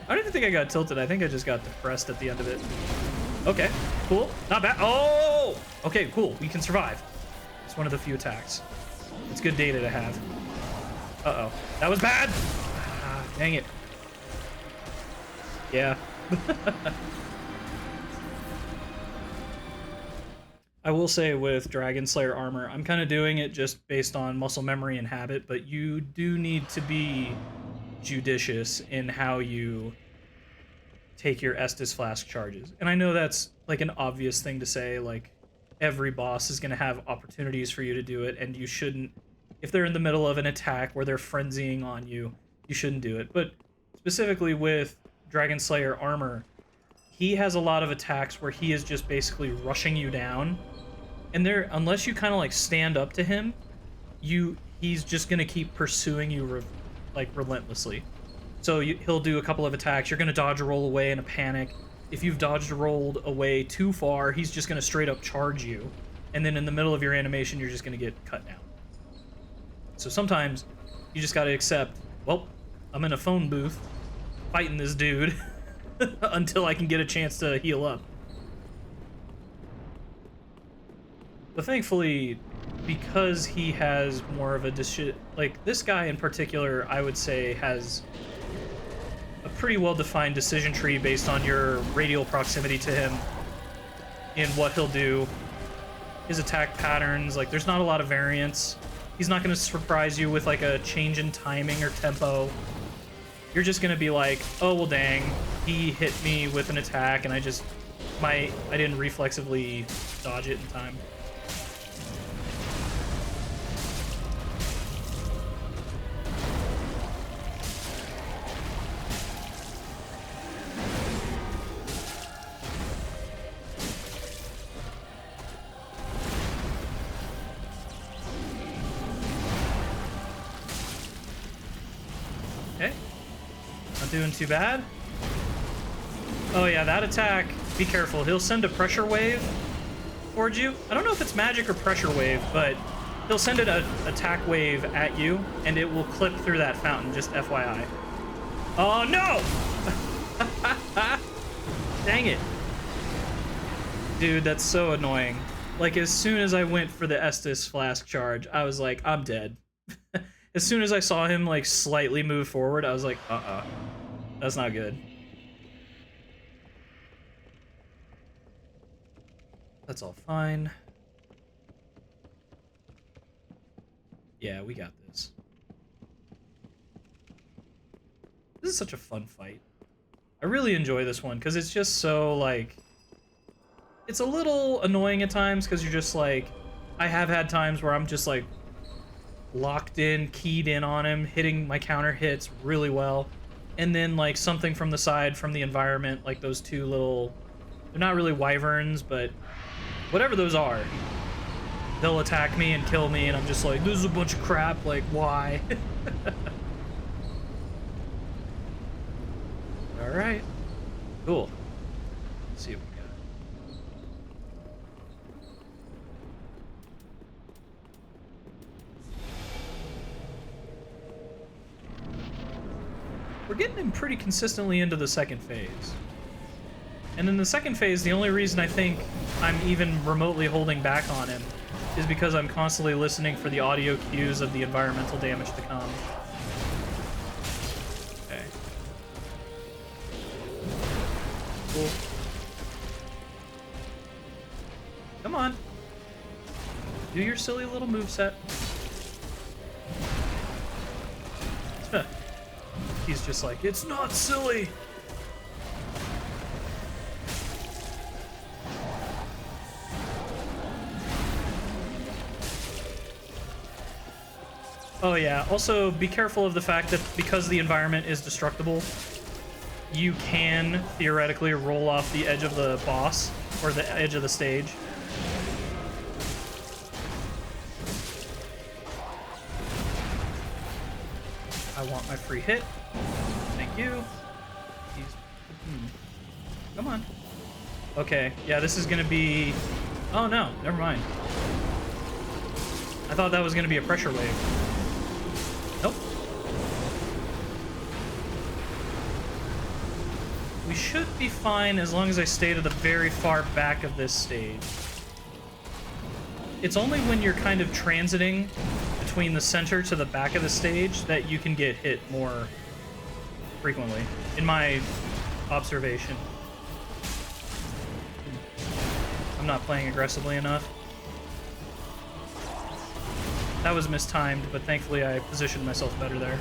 don't even think I got tilted. I think I just got depressed at the end of it. Okay, cool, not bad. Oh, okay, cool. We can survive. It's one of the few attacks. It's good data to have. Uh-oh, that was bad. Ah, dang it. Yeah. I will say with Dragonslayer Armor, I'm kind of doing it just based on muscle memory and habit, but you do need to be judicious in how you take your Estus Flask charges. And I know that's like an obvious thing to say, like every boss is going to have opportunities for you to do it, and you shouldn't, if they're in the middle of an attack where they're frenzying on you, you shouldn't do it. But specifically with Dragonslayer Armor, he has a lot of attacks where he is just basically rushing you down, and there, unless you kind of like stand up to him, he's just gonna keep pursuing you like relentlessly. So he'll do a couple of attacks, you're gonna dodge a roll away in a panic. If you've dodged or rolled away too far, he's just gonna straight up charge you, and then in the middle of your animation you're just gonna get cut down. So sometimes you just gotta accept, well, I'm in a phone booth fighting this dude until I can get a chance to heal up. But thankfully, because he has more of a like this guy in particular, I would say has a pretty well-defined decision tree based on your radial proximity to him in what he'll do, his attack patterns. Like there's not a lot of variance. He's not going to surprise you with like a change in timing or tempo. You're just going to be like, oh well dang, he hit me with an attack and I didn't reflexively dodge it in time. Doing too bad. Oh yeah, that attack, be careful. He'll send a pressure wave towards you. I don't know if it's magic or pressure wave, but he'll send an attack wave at you, and it will clip through that fountain, just FYI. Oh no! Dang it. Dude, that's so annoying. Like, as soon as I went for the Estus Flask charge, I was like, I'm dead. As soon as I saw him, like, slightly move forward, I was like, that's not good. That's all fine. Yeah, we got this. This is such a fun fight. I really enjoy this one because it's just so, like... It's a little annoying at times because you're just like... I have had times where I'm just like locked in, keyed in on him, hitting my counter hits really well. And then like something from the side from the environment, like those two little... They're not really wyverns, but whatever those are. They'll attack me and kill me and I'm just like, this is a bunch of crap, like why? Alright. Cool. Let's see what we got. We're getting him pretty consistently into the second phase. And in the second phase, the only reason I think I'm even remotely holding back on him is because I'm constantly listening for the audio cues of the environmental damage to come. Okay. Cool. Come on. Do your silly little moveset. He's just like, it's not silly. Oh yeah, also be careful of the fact that because the environment is destructible, you can theoretically roll off the edge of the boss, or the edge of the stage. I want my free hit. Thank you. Come on. Okay, yeah, this is gonna be... Oh no, never mind. I thought that was gonna be a pressure wave. Nope. We should be fine as long as I stay to the very far back of this stage. It's only when you're kind of transiting between the center to the back of the stage that you can get hit more frequently, in my observation. I'm not playing aggressively enough. That was mistimed, but thankfully I positioned myself better there.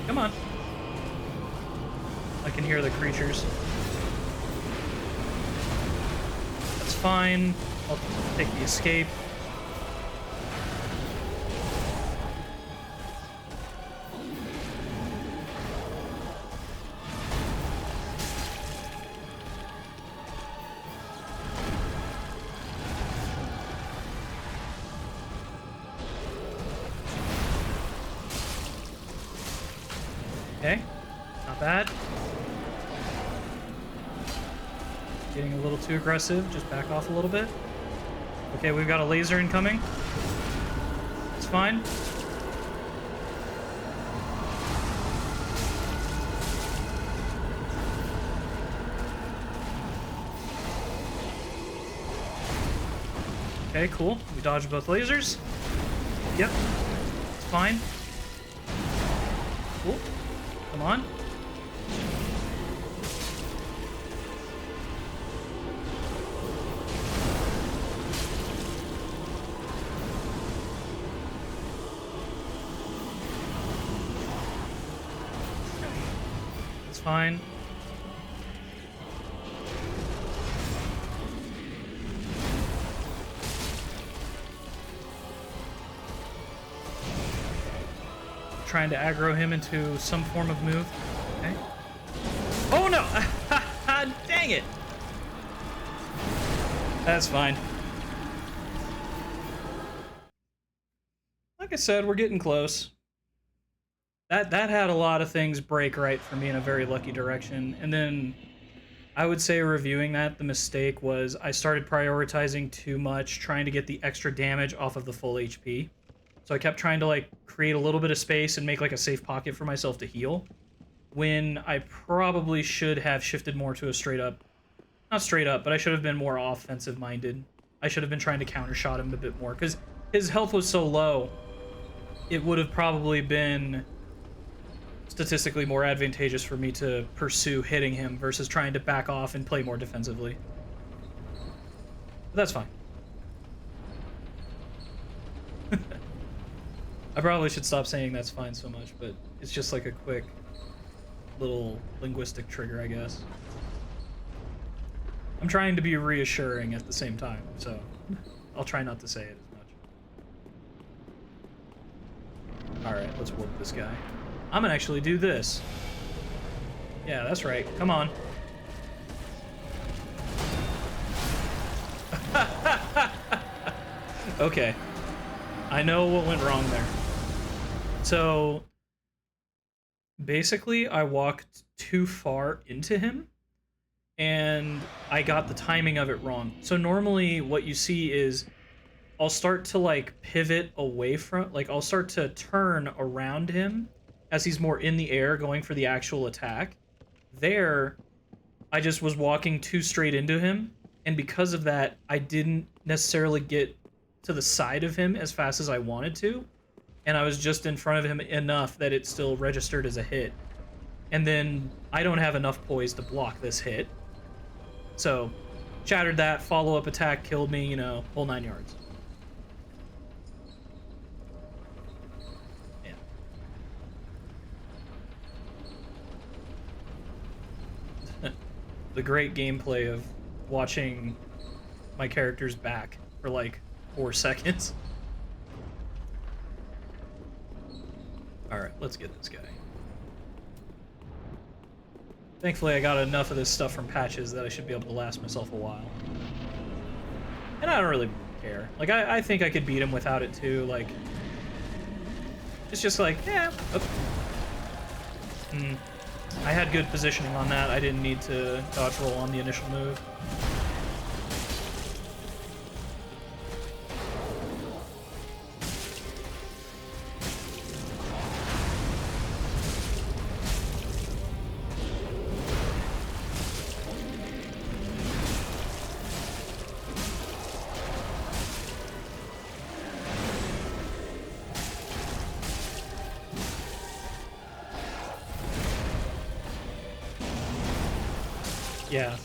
Come on. I can hear the creatures. That's fine. I'll take the escape. Okay, not bad. Getting a little too aggressive, just back off a little bit. Okay, we've got a laser incoming. It's fine. Okay, cool. We dodged both lasers. Yep, it's fine. Cool. Come on. It's fine. Trying to aggro him into some form of move. Okay. Oh no! Dang it! That's fine. Like I said, we're getting close. That had a lot of things break right for me in a very lucky direction. And then I would say reviewing that, the mistake was I started prioritizing too much, trying to get the extra damage off of the full HP. So I kept trying to like create a little bit of space and make like a safe pocket for myself to heal, when I probably should have shifted more to a straight up, not straight up, but I should have been more offensive minded. I should have been trying to counter shot him a bit more because his health was so low. It would have probably been statistically more advantageous for me to pursue hitting him versus trying to back off and play more defensively. that's fine. I probably should stop saying that's fine so much, but it's just like a quick little linguistic trigger, I guess. I'm trying to be reassuring at the same time, so I'll try not to say it as much. Alright, let's whoop this guy. I'm gonna actually do this. Yeah, that's right. Come on. Okay. I know what went wrong there. So, basically, I walked too far into him, and I got the timing of it wrong. So normally what you see is I'll start to like pivot away from, like I'll start to turn around him as he's more in the air going for the actual attack. There, I just was walking too straight into him, and because of that, I didn't necessarily get to the side of him as fast as I wanted to, and I was just in front of him enough that it still registered as a hit. And then I don't have enough poise to block this hit. So, shattered that, follow-up attack killed me, you know, whole 9 yards. Yeah. The great gameplay of watching my character's back for like 4 seconds. Alright, let's get this guy. Thankfully, I got enough of this stuff from patches that I should be able to last myself a while. And I don't really care. Like, I think I could beat him without it, too. Like, it's just like, yeah. I had good positioning on that. I didn't need to dodge roll on the initial move. Yeah.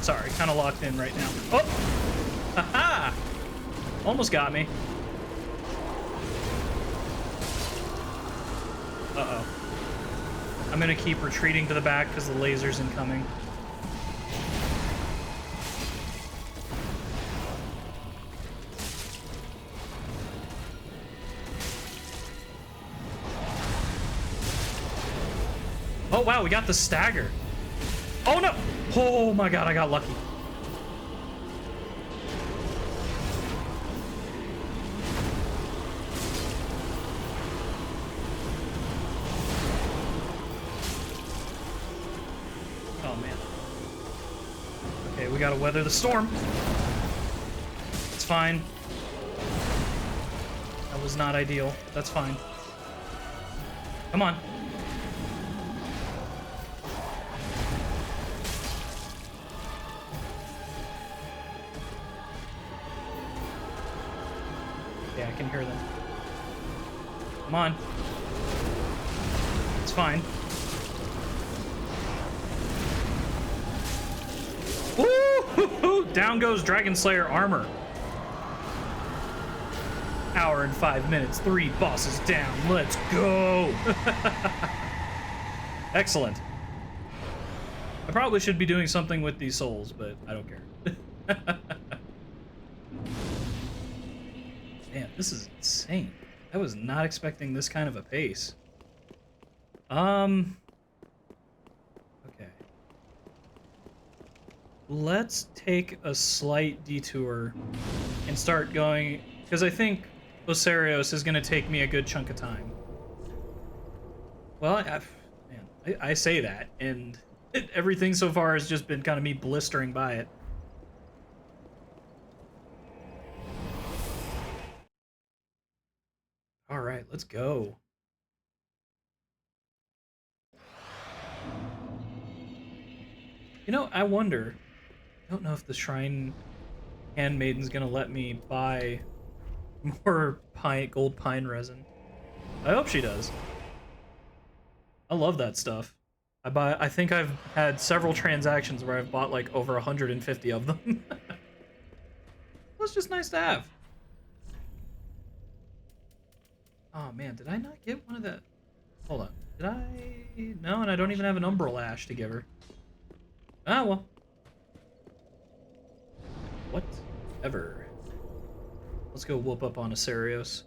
Sorry, kind of locked in right now. Oh! Haha! Almost got me. Uh-oh. I'm gonna keep retreating to the back because the laser's incoming. Oh wow, we got the stagger. Oh no! Oh my god, I got lucky. Oh man. Okay, we gotta weather the storm. It's fine. That was not ideal. That's fine. Come on. Yeah, I can hear them. Come on. It's fine. Woo! Down goes Dragonslayer Armor. Hour and 5 minutes, 3 bosses down. Let's go! Excellent. I probably should be doing something with these souls, but I don't care. Man, this is insane. I was not expecting this kind of a pace. Okay. Let's take a slight detour and start going, because I think Osarios is going to take me a good chunk of time. Well, I say that, and everything so far has just been kind of me blistering by it. All right, let's go. You know, I wonder, I don't know if the Shrine Handmaiden's gonna let me buy more gold pine resin. I hope she does. I love that stuff. I think I've had several transactions where I've bought like over 150 of them. It's just nice to have. Oh man, did I not get one of the... Hold on. Did I... No, and I don't even have an Umbral Ash to give her. Ah, well. Whatever. Let's go whoop up on Asarios.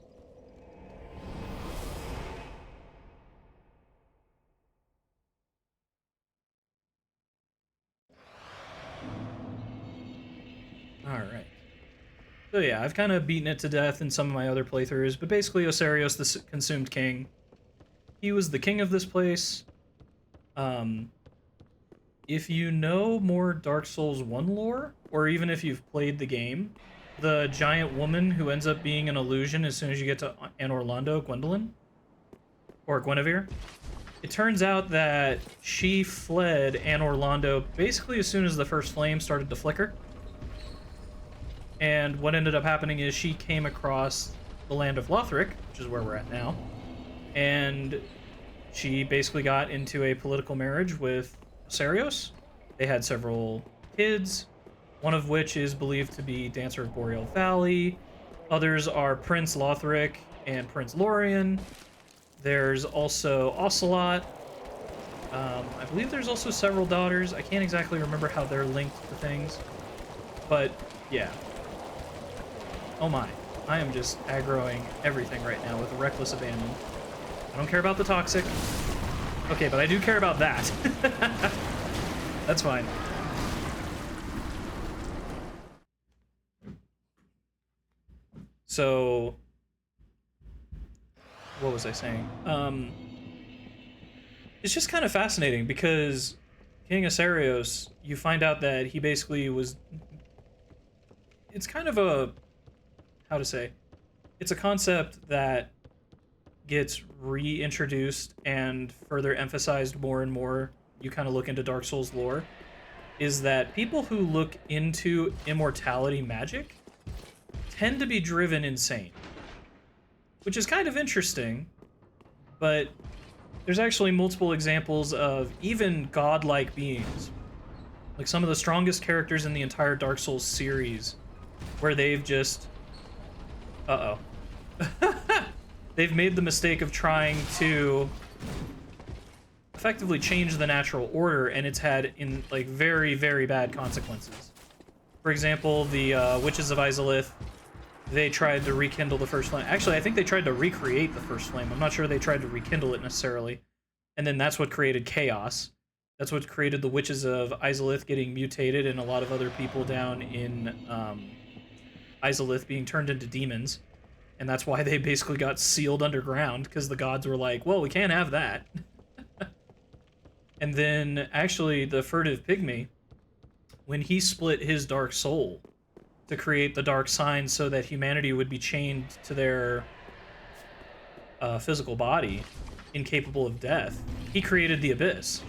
Alright. So yeah, I've kind of beaten it to death in some of my other playthroughs, but basically Asarios, the Consumed King, he was the king of this place. If you know more Dark Souls 1 lore, or even if you've played the game, the giant woman who ends up being an illusion as soon as you get to Anor Londo, Gwendolyn, or Guinevere, it turns out that she fled Anor Londo basically as soon as the first flame started to flicker. And what ended up happening is she came across the land of Lothric, which is where we're at now, and she basically got into a political marriage with Asarios. They had several kids, one of which is believed to be Dancer of Boreal Valley. Others are Prince Lothric and Prince Lorien. There's also Ocelot. I believe there's also several daughters. I can't exactly remember how they're linked to things, but yeah. Oh my, I am just aggroing everything right now with reckless abandon. I don't care about the toxic. Okay, but I do care about that. That's fine. So, what was I saying? It's just kind of fascinating because King Asarios, you find out that he basically was... It's kind of a... How to say? It's a concept that gets reintroduced and further emphasized more and more. You kind of look into Dark Souls lore, is that people who look into immortality magic tend to be driven insane, which is kind of interesting, but there's actually multiple examples of even godlike beings, like some of the strongest characters in the entire Dark Souls series, where they've just... Uh-oh. They've made the mistake of trying to effectively change the natural order, and it's had in like very, very bad consequences. For example, the Witches of Izalith, they tried to rekindle the first flame. Actually, I think they tried to recreate the first flame. I'm not sure they tried to rekindle it necessarily. And then that's what created chaos. That's what created the Witches of Izalith getting mutated and a lot of other people down in Izalith being turned into demons. And that's why they basically got sealed underground, because the gods were like, well, we can't have that. And then, actually, the Furtive Pygmy, when he split his dark soul to create the dark signs so that humanity would be chained to their physical body, incapable of death, he created the Abyss.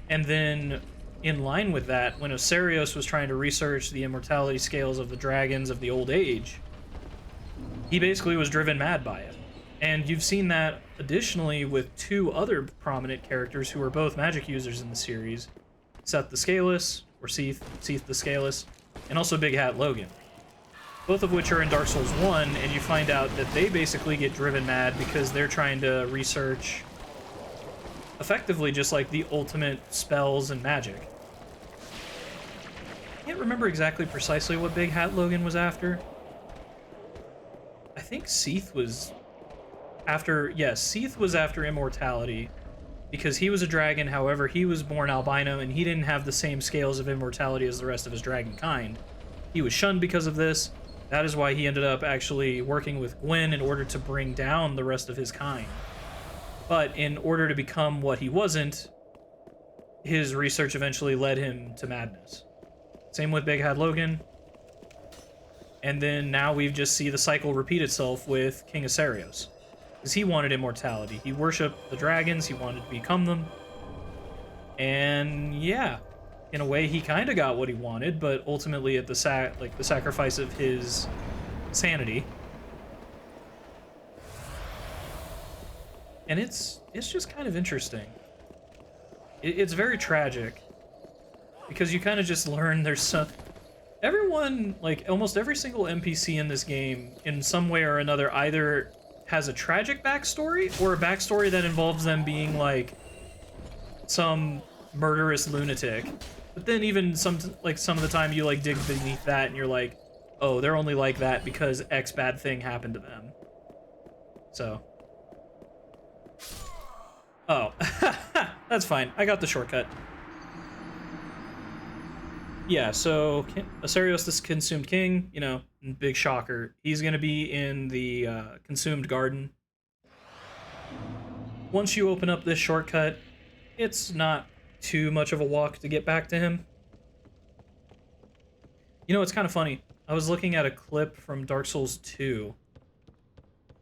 And then, in line with that, when Asarios was trying to research the immortality scales of the dragons of the Old Age, he basically was driven mad by it. And you've seen that additionally with two other prominent characters who are both magic users in the series, Seth the Scaleless, or Seath the Scaleless, and also Big Hat Logan. Both of which are in Dark Souls 1, and you find out that they basically get driven mad because they're trying to research effectively just like the ultimate spells and magic. I can't remember exactly precisely what Big Hat Logan was after. I think Seath was after... Yes, Seath was after immortality because he was a dragon. However, he was born albino and he didn't have the same scales of immortality as the rest of his dragon kind. He was shunned because of this. That is why he ended up actually working with Gwen in order to bring down the rest of his kind. But in order to become what he wasn't, his research eventually led him to madness. Same with Big Hat Logan. And then now we just see the cycle repeat itself with King Asarios. Because he wanted immortality. He worshipped the dragons, he wanted to become them. And yeah, in a way he kind of got what he wanted, but ultimately at the sacrifice of his sanity. And it's just kind of interesting. It's very tragic. Because you kind of just learn there's some... Everyone, like, almost every single NPC in this game, in some way or another, either has a tragic backstory, or a backstory that involves them being, like, some murderous lunatic. But then even some of the time you, like, dig beneath that, and you're like, oh, they're only like that because X bad thing happened to them. So. Oh. That's fine. I got the shortcut. Yeah, so Asarios, this consumed king, you know, big shocker. He's going to be in the consumed garden. Once you open up this shortcut, it's not too much of a walk to get back to him. You know, it's kind of funny. I was looking at a clip from Dark Souls 2.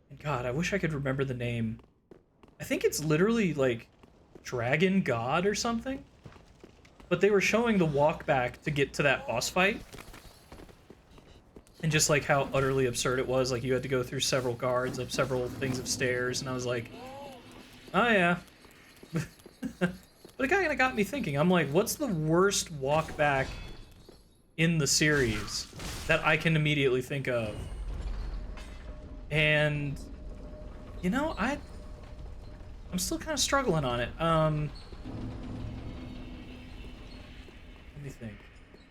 And God, I wish I could remember the name. I think it's literally like Dragon God or something. But they were showing the walk back to get to that boss fight. And just like how utterly absurd it was. Like you had to go through several guards, up several things of stairs. And I was like, oh yeah. But it kind of got me thinking. I'm like, what's the worst walk back in the series that I can immediately think of? And, you know, I'm still kind of struggling on it. Let me think.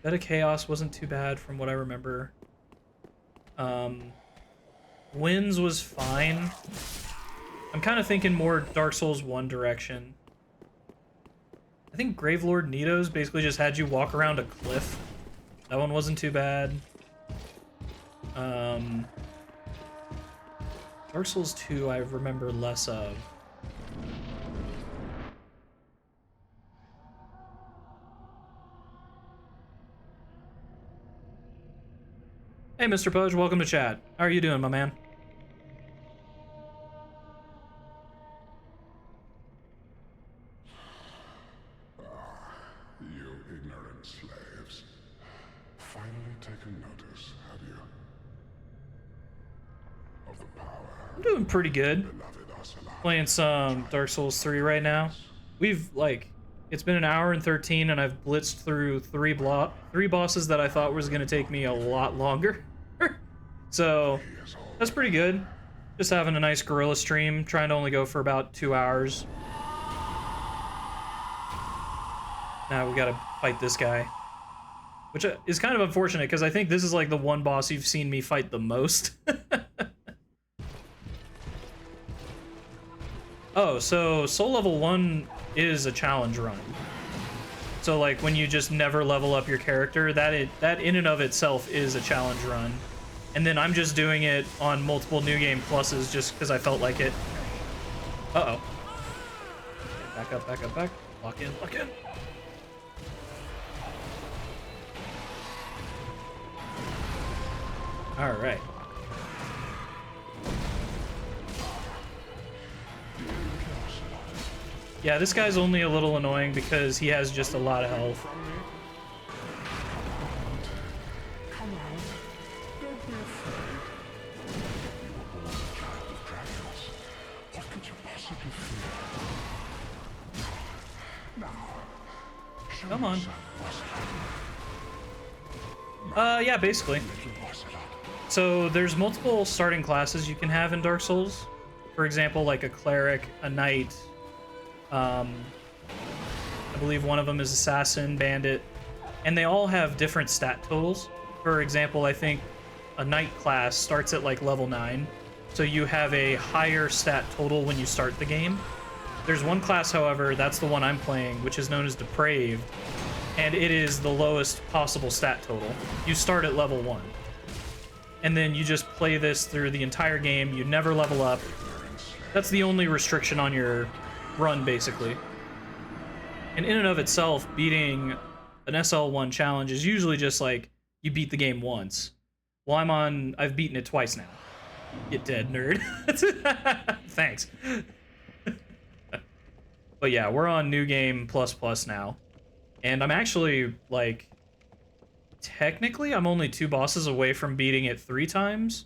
Bed of Chaos wasn't too bad from what I remember. Winds was fine. I'm kind of thinking more Dark Souls 1 direction. I think Gravelord Nidos basically just had you walk around a cliff. That one wasn't too bad. Dark Souls 2 I remember less of. Hey, Mr. Pudge, welcome to chat. How are you doing, my man?
You ignorant slaves. Finally taken notice, have you? Of the power.
I'm doing pretty good.
Beloved
Playing some Dark Souls 3 right now. We've, like, it's been an hour and 13 and I've blitzed through three bosses that I thought was going to take me a lot longer. So, that's pretty good. Just having a nice guerrilla stream, trying to only go for about 2 hours. Now we gotta fight this guy. Which is kind of unfortunate, because I think this is like the one boss you've seen me fight the most. Oh, so Soul Level 1 is a challenge run. So like when you just never level up your character, that in and of itself is a challenge run. And then I'm just doing it on multiple New Game Pluses just because I felt like it. Uh-oh. Okay, back up, back up, back. Lock in, lock in. All right. Yeah, this guy's only a little annoying because he has just a lot of health.
Come on. Don't be afraid. You were born a child of dragons. What could you possibly fear? Now, show
Come on.
yourself,
Yeah, basically. So there's multiple starting classes you can have in Dark Souls. For example, like a cleric, a knight. I believe one of them is assassin, bandit, and they all have different stat totals. For example, I think a knight class starts at like level 9, so you have a higher stat total when you start the game. There's one class, however, that's the one I'm playing, which is known as Depraved, and it is the lowest possible stat total. You start at level 1. And then you just play this through the entire game, you never level up. That's the only restriction on your run, basically. And in and of itself, beating an SL1 challenge is usually just like, you beat the game once. Well, I've beaten it twice now. Get dead, nerd. Thanks. But yeah, we're on New Game Plus now. And I'm actually, like, technically, I'm only 2 bosses away from beating it 3 times.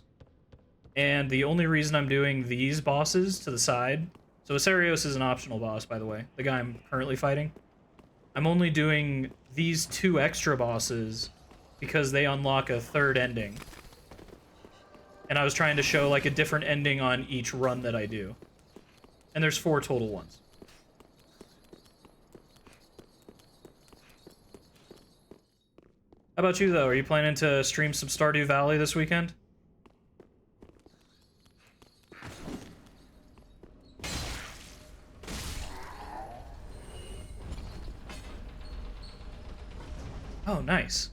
And the only reason I'm doing these bosses to the side... So Asarios is an optional boss, by the way. The guy I'm currently fighting. I'm only doing these 2 extra bosses because they unlock a 3rd ending. And I was trying to show like a different ending on each run that I do. And there's 4 total ones. How about you, though? Are you planning to stream some Stardew Valley this weekend? Oh, nice.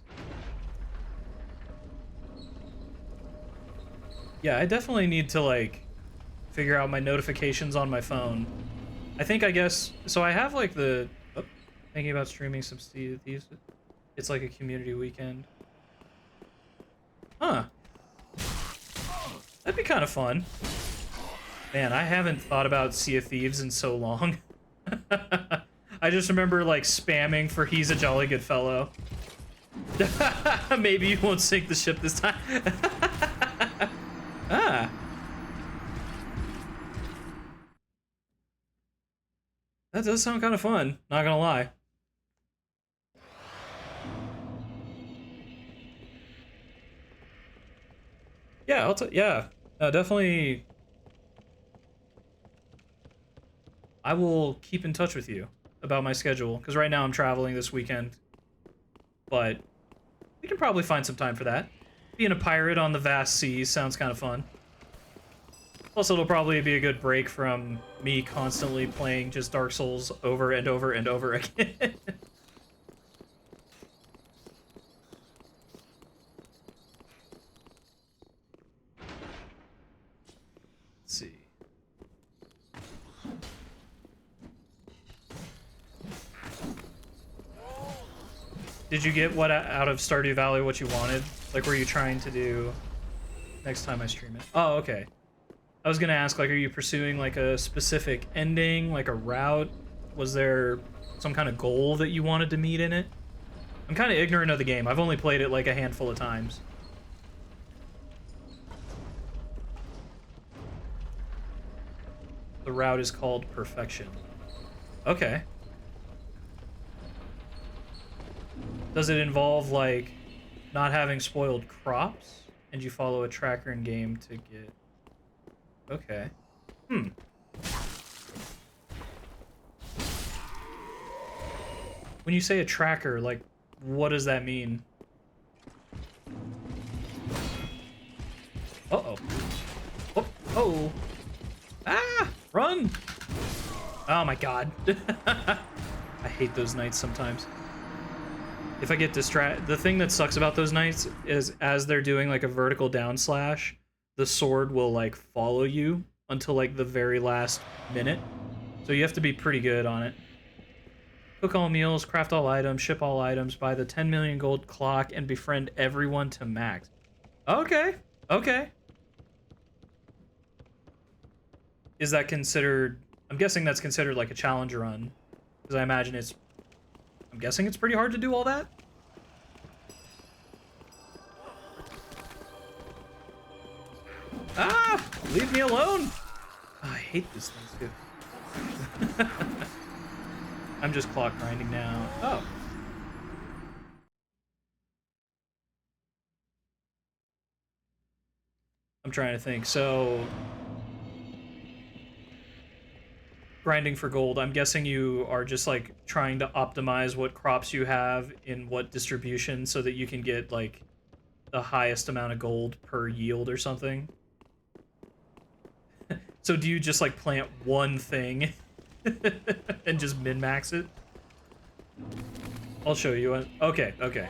Yeah, I definitely need to, like, figure out my notifications on my phone. I guess... So I have, like, the... Oh, thinking about streaming some Sea of Thieves. It's like a community weekend. Huh. That'd be kind of fun. Man, I haven't thought about Sea of Thieves in so long. I just remember, like, spamming for He's a Jolly Good Fellow. Maybe you won't sink the ship this time. Ah. That does sound kind of fun, not gonna lie. Yeah, yeah, definitely. I will keep in touch with you about my schedule, because right now I'm traveling this weekend. But we can probably find some time for that. Being a pirate on the vast seas sounds kind of fun. Plus, it'll probably be a good break from me constantly playing just Dark Souls over and over and over again. Let's see. Did you get what out of Stardew Valley what you wanted? Like, were you trying to do next time I stream it? Oh, okay. I was gonna ask, like, are you pursuing, like, a specific ending, like a route? Was there some kind of goal that you wanted to meet in it? I'm kind of ignorant of the game. I've only played it, like, a handful of times. The route is called Perfection. Okay. Does it involve, like, not having spoiled crops? And you follow a tracker in game to get... Okay. Hmm. When you say a tracker, like, what does that mean? Uh-oh. Oh, oh. Ah! Run! Oh my god. I hate those knights sometimes. If I get distracted, the thing that sucks about those knights is as they're doing like a vertical down slash, the sword will like follow you until like the very last minute. So you have to be pretty good on it. Cook all meals, craft all items, ship all items, buy the 10 million gold clock, and befriend everyone to max. Okay, okay. Is that considered... I'm guessing that's considered like a challenge run. Because I imagine it's... I'm guessing it's pretty hard to do all that? Ah! Leave me alone! Oh, I hate these things too. I'm just clock grinding now. Oh. I'm trying to think. So... grinding for gold, I'm guessing you are just like trying to optimize what crops you have in what distribution so that you can get like the highest amount of gold per yield or something. So do you just like plant one thing and just min-max it? I'll show you. Okay, okay.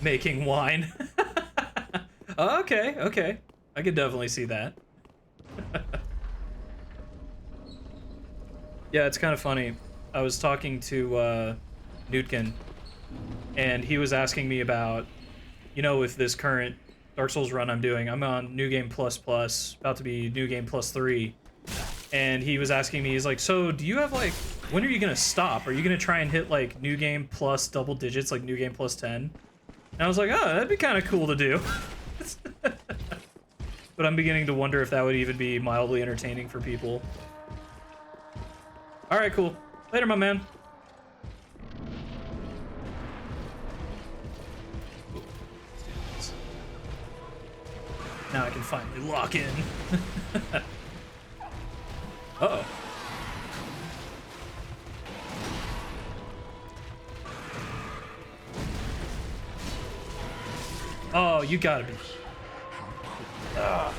Making wine. Okay, okay. I could definitely see that. Yeah, it's kind of funny. I was talking to Newtkin, and he was asking me about, you know, with this current Dark Souls run I'm doing, I'm on New Game Plus Plus, about to be New Game Plus 3, and he was asking me, he's like, so do you have, like, when are you gonna stop? Are you gonna try and hit, like, New Game Plus double digits, like New Game Plus 10? And I was like, oh, that'd be kind of cool to do. But I'm beginning to wonder if that would even be mildly entertaining for people. All right, cool. Later, my man. Now I can finally lock in. Uh-oh. Oh, you gotta be. Ugh.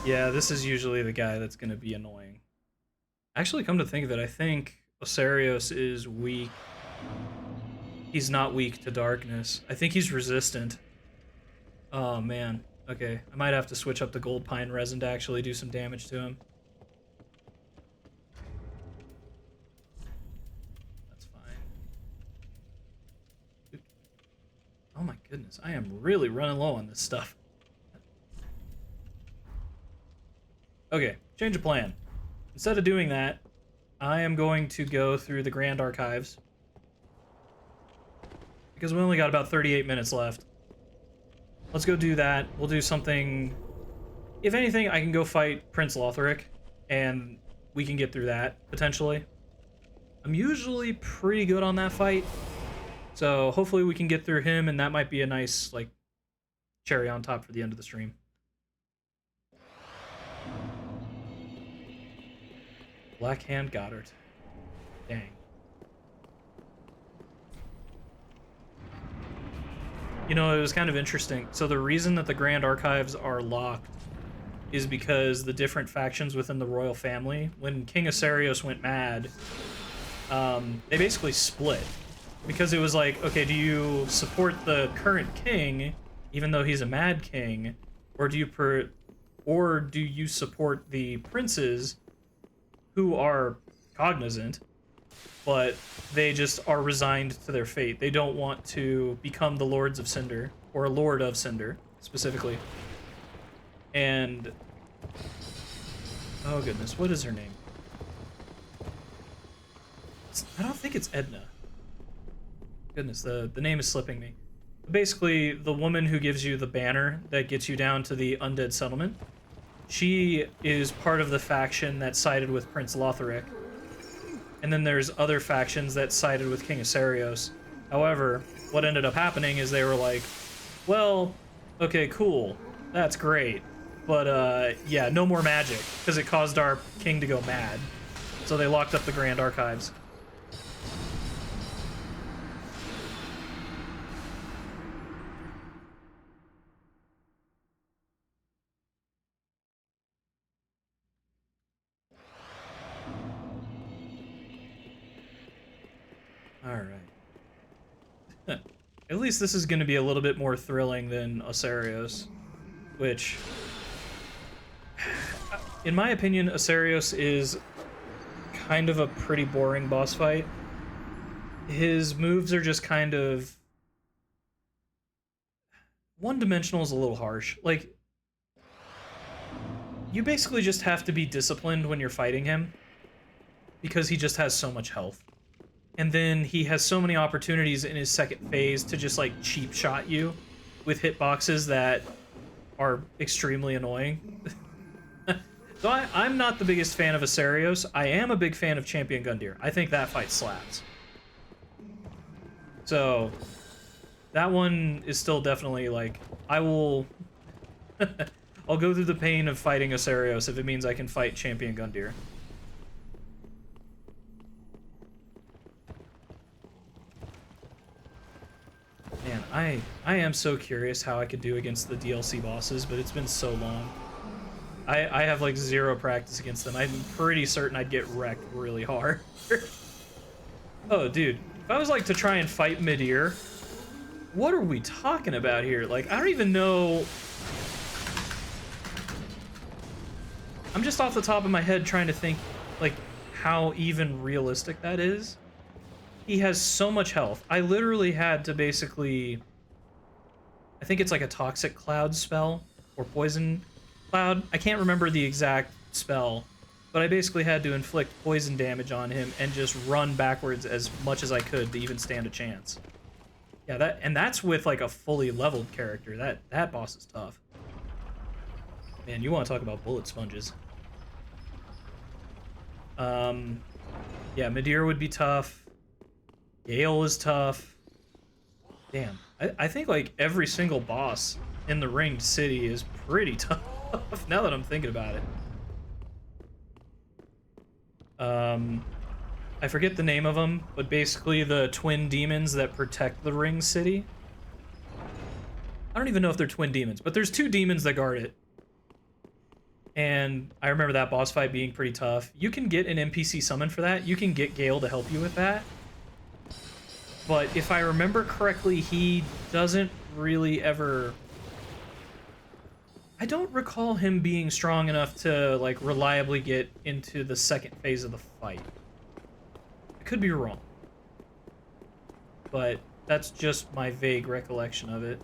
Yeah, this is usually the guy that's gonna be annoying. Actually, come to think of it, I think Osarios is weak. He's not weak to darkness. I think he's resistant. Oh, man. Okay, I might have to switch up the gold pine resin to actually do some damage to him. That's fine. Oh my goodness, I am really running low on this stuff. Okay, change of plan. Instead of doing that, I am going to go through the Grand Archives. Because we only got about 38 minutes left. Let's go do that. We'll do something... If anything, I can go fight Prince Lothric, and we can get through that, potentially. I'm usually pretty good on that fight, so hopefully we can get through him, and that might be a nice, like, cherry on top for the end of the stream. Black Hand Goddard. Dang. You know, it was kind of interesting. So the reason that the Grand Archives are locked is because the different factions within the royal family, when King Osarios went mad, they basically split. Because it was like, okay, do you support the current king, even though he's a mad king, or do you support the princes who are cognizant, but they just are resigned to their fate. They don't want to become the Lords of Cinder, or Lord of Cinder, specifically. And... oh goodness, what is her name? I don't think it's Edna. Goodness, the name is slipping me. Basically, the woman who gives you the banner that gets you down to the undead settlement, she is part of the faction that sided with Prince Lothric. And then there's other factions that sided with King Osarios. However, what ended up happening is they were like, well, okay, cool, that's great, but yeah, no more magic, because it caused our king to go mad. So they locked up the Grand Archives. Alright. At least this is going to be a little bit more thrilling than Osarios, which, in my opinion, Osarios is kind of a pretty boring boss fight. His moves are just kind of... one-dimensional is a little harsh. Like, you basically just have to be disciplined when you're fighting him, because he just has so much health. And then he has so many opportunities in his second phase to just, like, cheap shot you with hitboxes that are extremely annoying. So I'm not the biggest fan of Osarios. I am a big fan of Champion Gundyr. I think that fight slaps. So that one is still definitely, like, I will... I'll go through the pain of fighting Osarios if it means I can fight Champion Gundyr. Man, I am so curious how I could do against the DLC bosses, but it's been so long. I have like zero practice against them. I'm pretty certain I'd get wrecked really hard. Oh, dude, if I was like to try and fight Midir, what are we talking about here? Like, I don't even know. I'm just off the top of my head trying to think like how even realistic that is. He has so much health. I literally had to basically... I think it's like a Toxic Cloud spell, or Poison Cloud. I can't remember the exact spell, but I basically had to inflict poison damage on him and just run backwards as much as I could to even stand a chance. Yeah, that's with like a fully leveled character. That boss is tough. Man, you want to talk about bullet sponges. Yeah, Madeira would be tough. Gale is tough. Damn. I think like every single boss in the Ringed City is pretty tough now that I'm thinking about it. I forget the name of them, but basically the twin demons that protect the Ringed City. I don't even know if they're twin demons, but there's two demons that guard it. And I remember that boss fight being pretty tough. You can get an NPC summon for that. You can get Gale to help you with that. But if I remember correctly, he doesn't really ever... I don't recall him being strong enough to, like, reliably get into the second phase of the fight. I could be wrong. But that's just my vague recollection of it.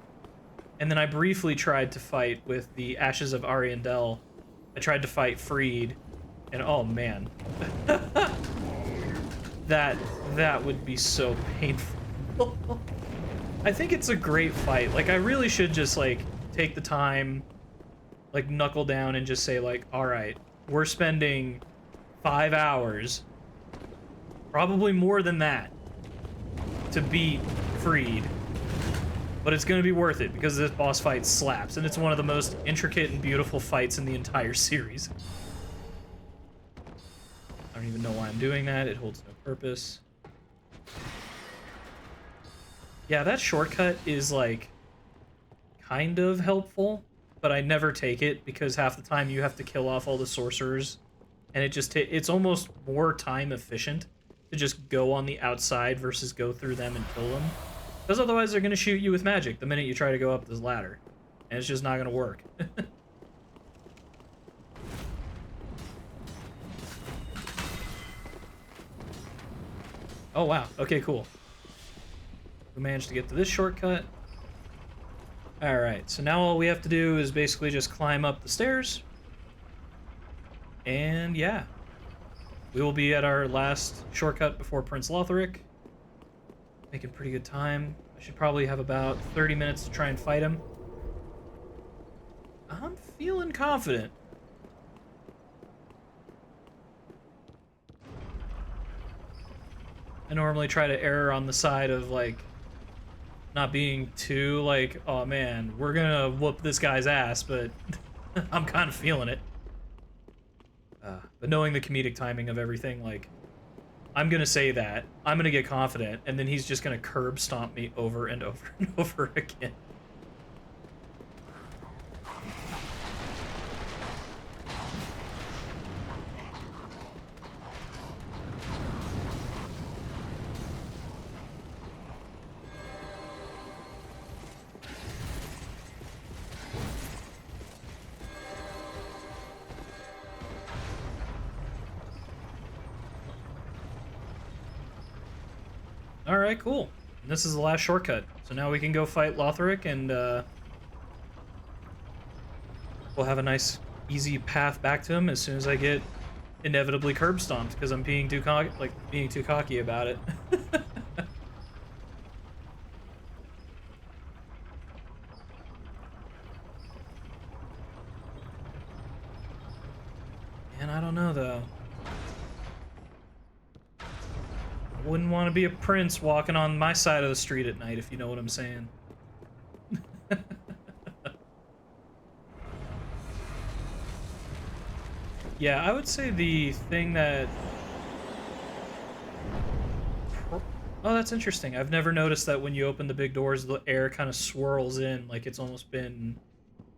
And then I briefly tried to fight with the Ashes of Ariandel. I tried to fight Freed, and oh man. That would be so painful. I think it's a great fight. Like, I really should just, like, take the time, like, knuckle down and just say, like, alright, we're spending 5 hours, probably more than that, to beat Freed. But it's gonna be worth it, because this boss fight slaps, and it's one of the most intricate and beautiful fights in the entire series. I don't even know why I'm doing that, it holds no purpose. Yeah, that shortcut is, like, kind of helpful, but I never take it, because half the time you have to kill off all the sorcerers, and it's almost more time efficient to just go on the outside versus go through them and kill them. Because otherwise they're going to shoot you with magic the minute you try to go up this ladder. And it's just not going to work. Oh, wow. Okay, cool. We managed to get to this shortcut. Alright, so now all we have to do is basically just climb up the stairs. And yeah. We will be at our last shortcut before Prince Lothric. Making pretty good time. I should probably have about 30 minutes to try and fight him. I'm feeling confident. I normally try to err on the side of, like, not being too, like, oh man, we're gonna whoop this guy's ass, but I'm kind of feeling it. But knowing the comedic timing of everything, like, I'm gonna say that, I'm gonna get confident, and then he's just gonna curb stomp me over and over and over again. Alright, cool. This is the last shortcut. So now we can go fight Lothric, and we'll have a nice, easy path back to him as soon as I get inevitably curb stomped, because I'm being too cocky about it. And I don't know, though. Wouldn't want to be a prince walking on my side of the street at night, if you know what I'm saying. Yeah, I would say the thing that... Oh, that's interesting. I've never noticed that when you open the big doors, the air kind of swirls in, like it's almost been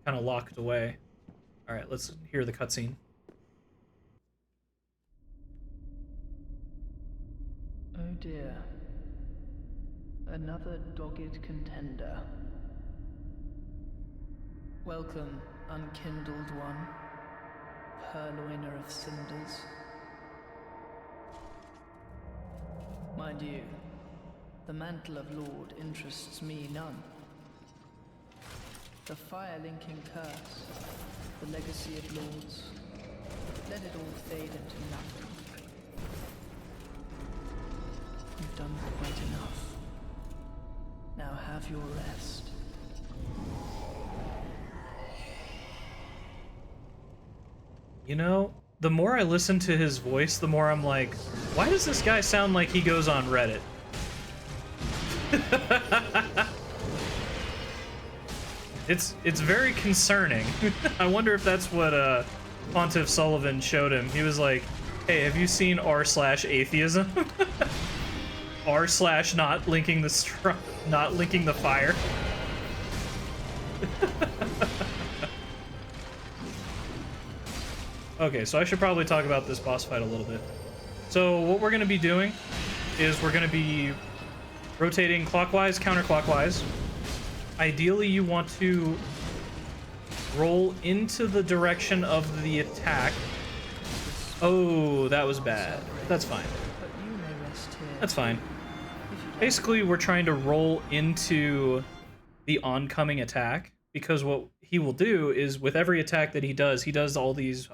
kind of locked away. Alright, let's hear the cutscene.
Oh dear. Another dogged contender. Welcome, unkindled one, purloiner of cinders. Mind you, the mantle of Lord interests me none. The fire-linking curse, the legacy of lords, Let it all fade into nothing. You've done quite enough. Now have your rest.
You know, the more I listen to his voice, the more I'm like, why does this guy sound like he goes on Reddit? It's very concerning. I wonder if that's what Pontiff Sullivan showed him. He was like, hey, have you seen r/atheism? r/ not linking the fire. Okay, so I should probably talk about this boss fight a little bit. So what we're going to be doing is we're going to be rotating clockwise, counterclockwise. Ideally, you want to roll into the direction of the attack. Oh, that was bad. That's fine.
But you may rest here.
That's fine.
If you
Basically, we're trying to roll into the oncoming attack, because what he will do is with every attack that he does all these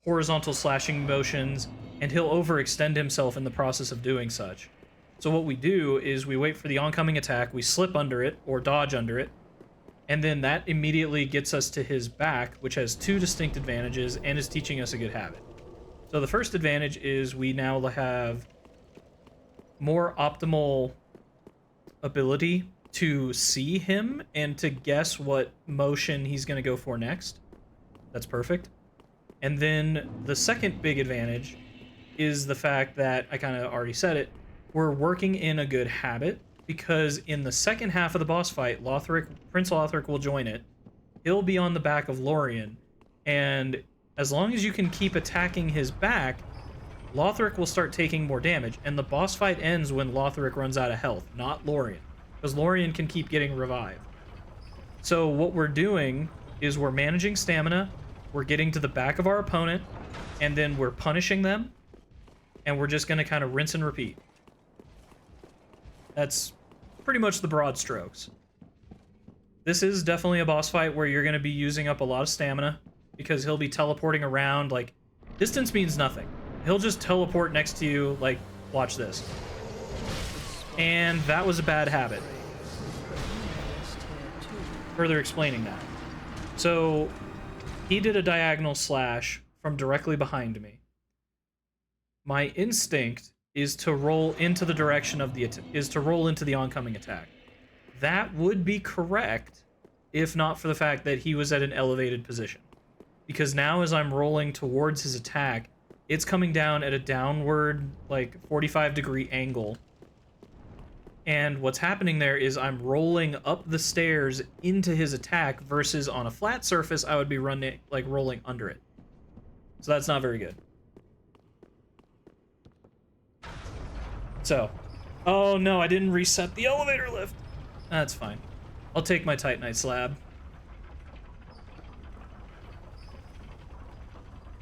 horizontal slashing motions, and he'll overextend himself in the process of doing such. So what we do is we wait for the oncoming attack, we slip under it, or dodge under it, and then that immediately gets us to his back, which has two distinct advantages, and is teaching us a good habit. So the first advantage is we now have more optimal ability to see him and to guess what motion he's going to go for next. That's perfect. And then the second big advantage is the fact that, I kind of already said it, we're working in a good habit, because in the second half of the boss fight, Prince Lothric will join it. He'll be on the back of Lorien, and as long as you can keep attacking his back, Lothric will start taking more damage, and the boss fight ends when Lothric runs out of health, not Lorien, because Lorien can keep getting revived. So what we're doing is we're managing stamina, we're getting to the back of our opponent, and then we're punishing them, and we're just going to kind of rinse and repeat. That's pretty much the broad strokes. This is definitely a boss fight where you're going to be using up a lot of stamina, because he'll be teleporting around. Like, distance means nothing. He'll just teleport next to you, like, watch this. And that was a bad habit. Further explaining that. So, he did a diagonal slash from directly behind me. My instinct is to roll into the direction of the oncoming attack. That would be correct if not for the fact that he was at an elevated position. Because now as I'm rolling towards his attack, it's coming down at a downward, like, 45-degree angle. And what's happening there is I'm rolling up the stairs into his attack, versus on a flat surface, I would be rolling under it. So that's not very good. So, oh no, I didn't reset the elevator lift. That's fine. I'll take my Titanite slab.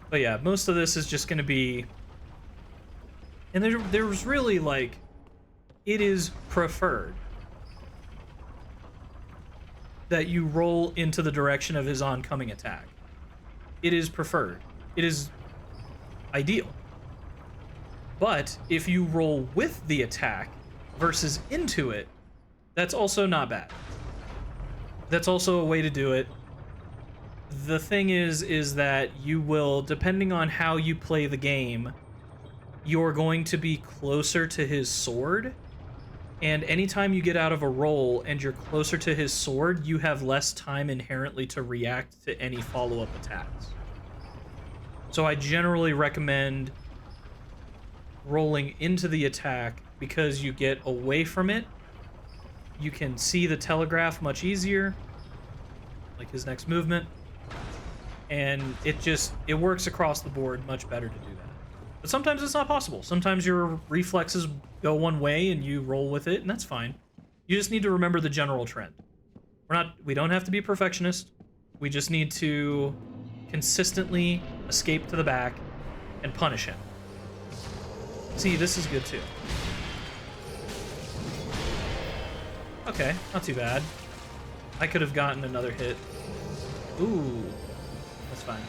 But yeah, most of this is just going to be... And there's really, like... It is preferred that you roll into the direction of his oncoming attack. It is preferred. It is ideal. But if you roll with the attack versus into it, that's also not bad. That's also a way to do it. The thing is that you will, depending on how you play the game, you're going to be closer to his sword. And anytime you get out of a roll and you're closer to his sword, you have less time inherently to react to any follow-up attacks. So I generally recommend rolling into the attack, because you get away from it. You can see the telegraph much easier, like his next movement. And it works across the board much better to do that. But sometimes it's not possible. Sometimes your reflexes go one way and you roll with it, and that's fine. You just need to remember the general trend. We don't have to be perfectionist. We just need to consistently escape to the back and punish him. See, this is good too. Okay, not too bad. I could have gotten another hit. Ooh, that's fine.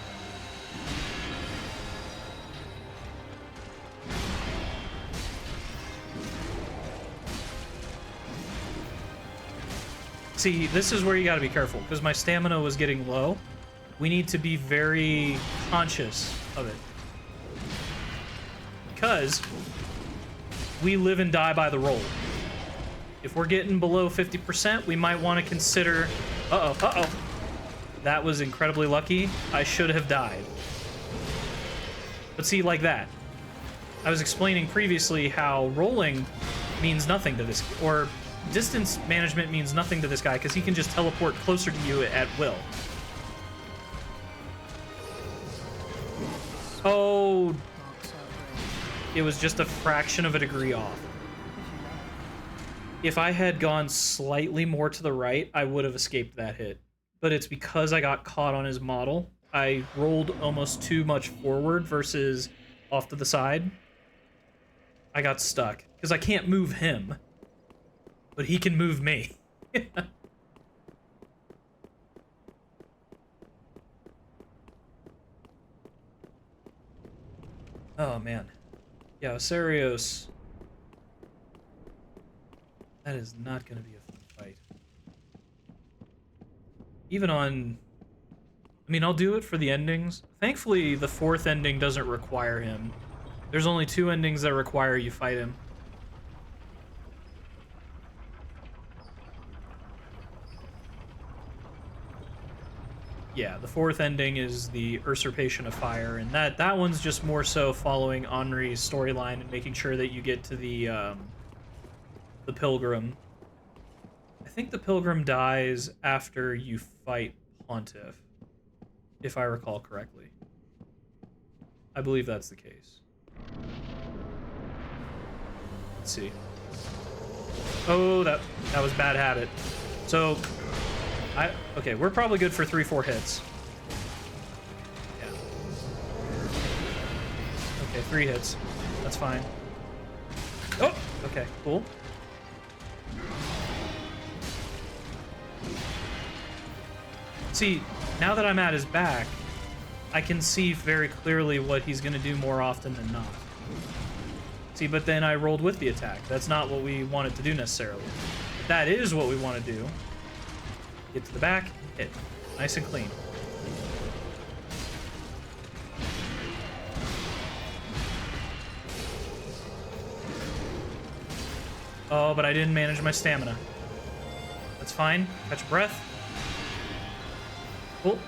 See, this is where you gotta be careful, because my stamina was getting low. We need to be very conscious of it. Because we live and die by the roll. If we're getting below 50%, we might want to consider... Uh-oh, uh-oh. That was incredibly lucky. I should have died. But see, like that. I was explaining previously how rolling means nothing to this, or distance management means nothing to this guy, because he can just teleport closer to you at will. Oh, it was just a fraction of a degree off. If I had gone slightly more to the right, I would have escaped that hit. But it's because I got caught on his model. I rolled almost too much forward versus off to the side. I got stuck because I can't move him, but he can move me. Oh man. Yeah, Osarios. That is not going to be a fun fight. Even on... I mean, I'll do it for the endings. Thankfully, the 4th ending doesn't require him. There's only 2 endings that require you fight him. Yeah, the 4th ending is the Usurpation of Fire, and that one's just more so following Henri's storyline and making sure that you get to the Pilgrim. I think the Pilgrim dies after you fight Pontiff, if I recall correctly. I believe that's the case. Let's see. Oh, that was bad habit. So, okay, we're probably good for 3-4 hits. Yeah. Okay, 3 hits. That's fine. Oh, okay, cool. See, now that I'm at his back, I can see very clearly what he's going to do more often than not. See, but then I rolled with the attack. That's not what we wanted to do necessarily. But that is what we want to do. Get to the back, hit. Nice and clean. Oh, but I didn't manage my stamina. That's fine. Catch a breath. Cool.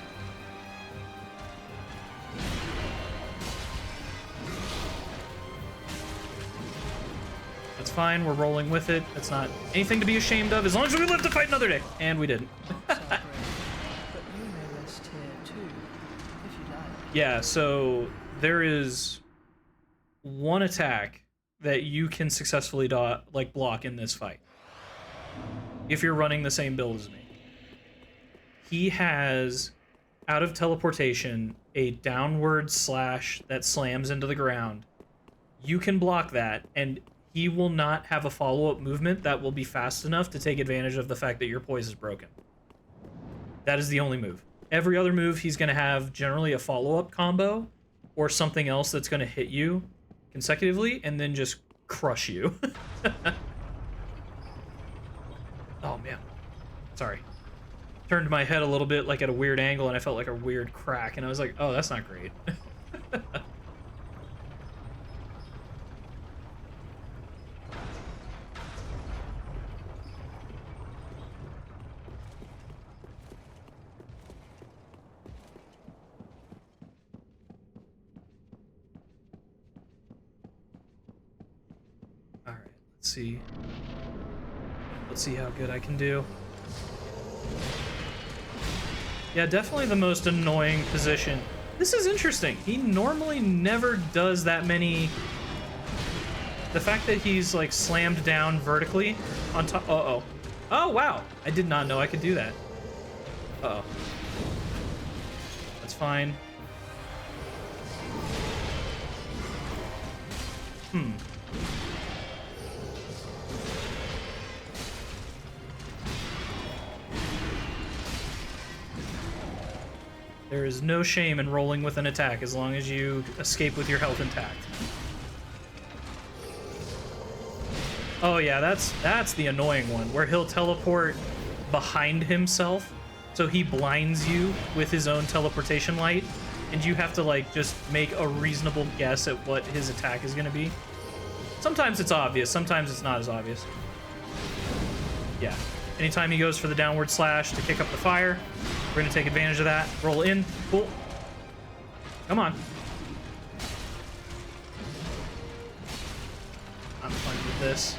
That's fine, we're rolling with it. That's not anything to be ashamed of, as long as we live to fight another day. And we didn't. Yeah, so there is one attack that you can successfully block in this fight. If you're running the same build as me. He has, out of teleportation, a downward slash that slams into the ground. You can block that, and he will not have a follow-up movement that will be fast enough to take advantage of the fact that your poise is broken. That is the only move. Every other move, he's going to have generally a follow-up combo or something else that's going to hit you consecutively and then just crush you. Oh, man. Sorry. Turned my head a little bit like at a weird angle and I felt like a weird crack and I was like, oh, that's not great. All right, let's see. Let's see how good I can do. Yeah, definitely the most annoying position. This is interesting. He normally never does that many... The fact that he's, like, slammed down vertically on top... Uh-oh. Oh, wow. I did not know I could do that. Uh-oh. That's fine. There is no shame in rolling with an attack as long as you escape with your health intact. Oh yeah, that's the annoying one, where he'll teleport behind himself, so he blinds you with his own teleportation light, and you have to like just make a reasonable guess at what his attack is going to be. Sometimes it's obvious, sometimes it's not as obvious. Yeah. Anytime he goes for the downward slash to kick up the fire, we're going to take advantage of that. Roll in. Cool. Come on. I'm fine with this.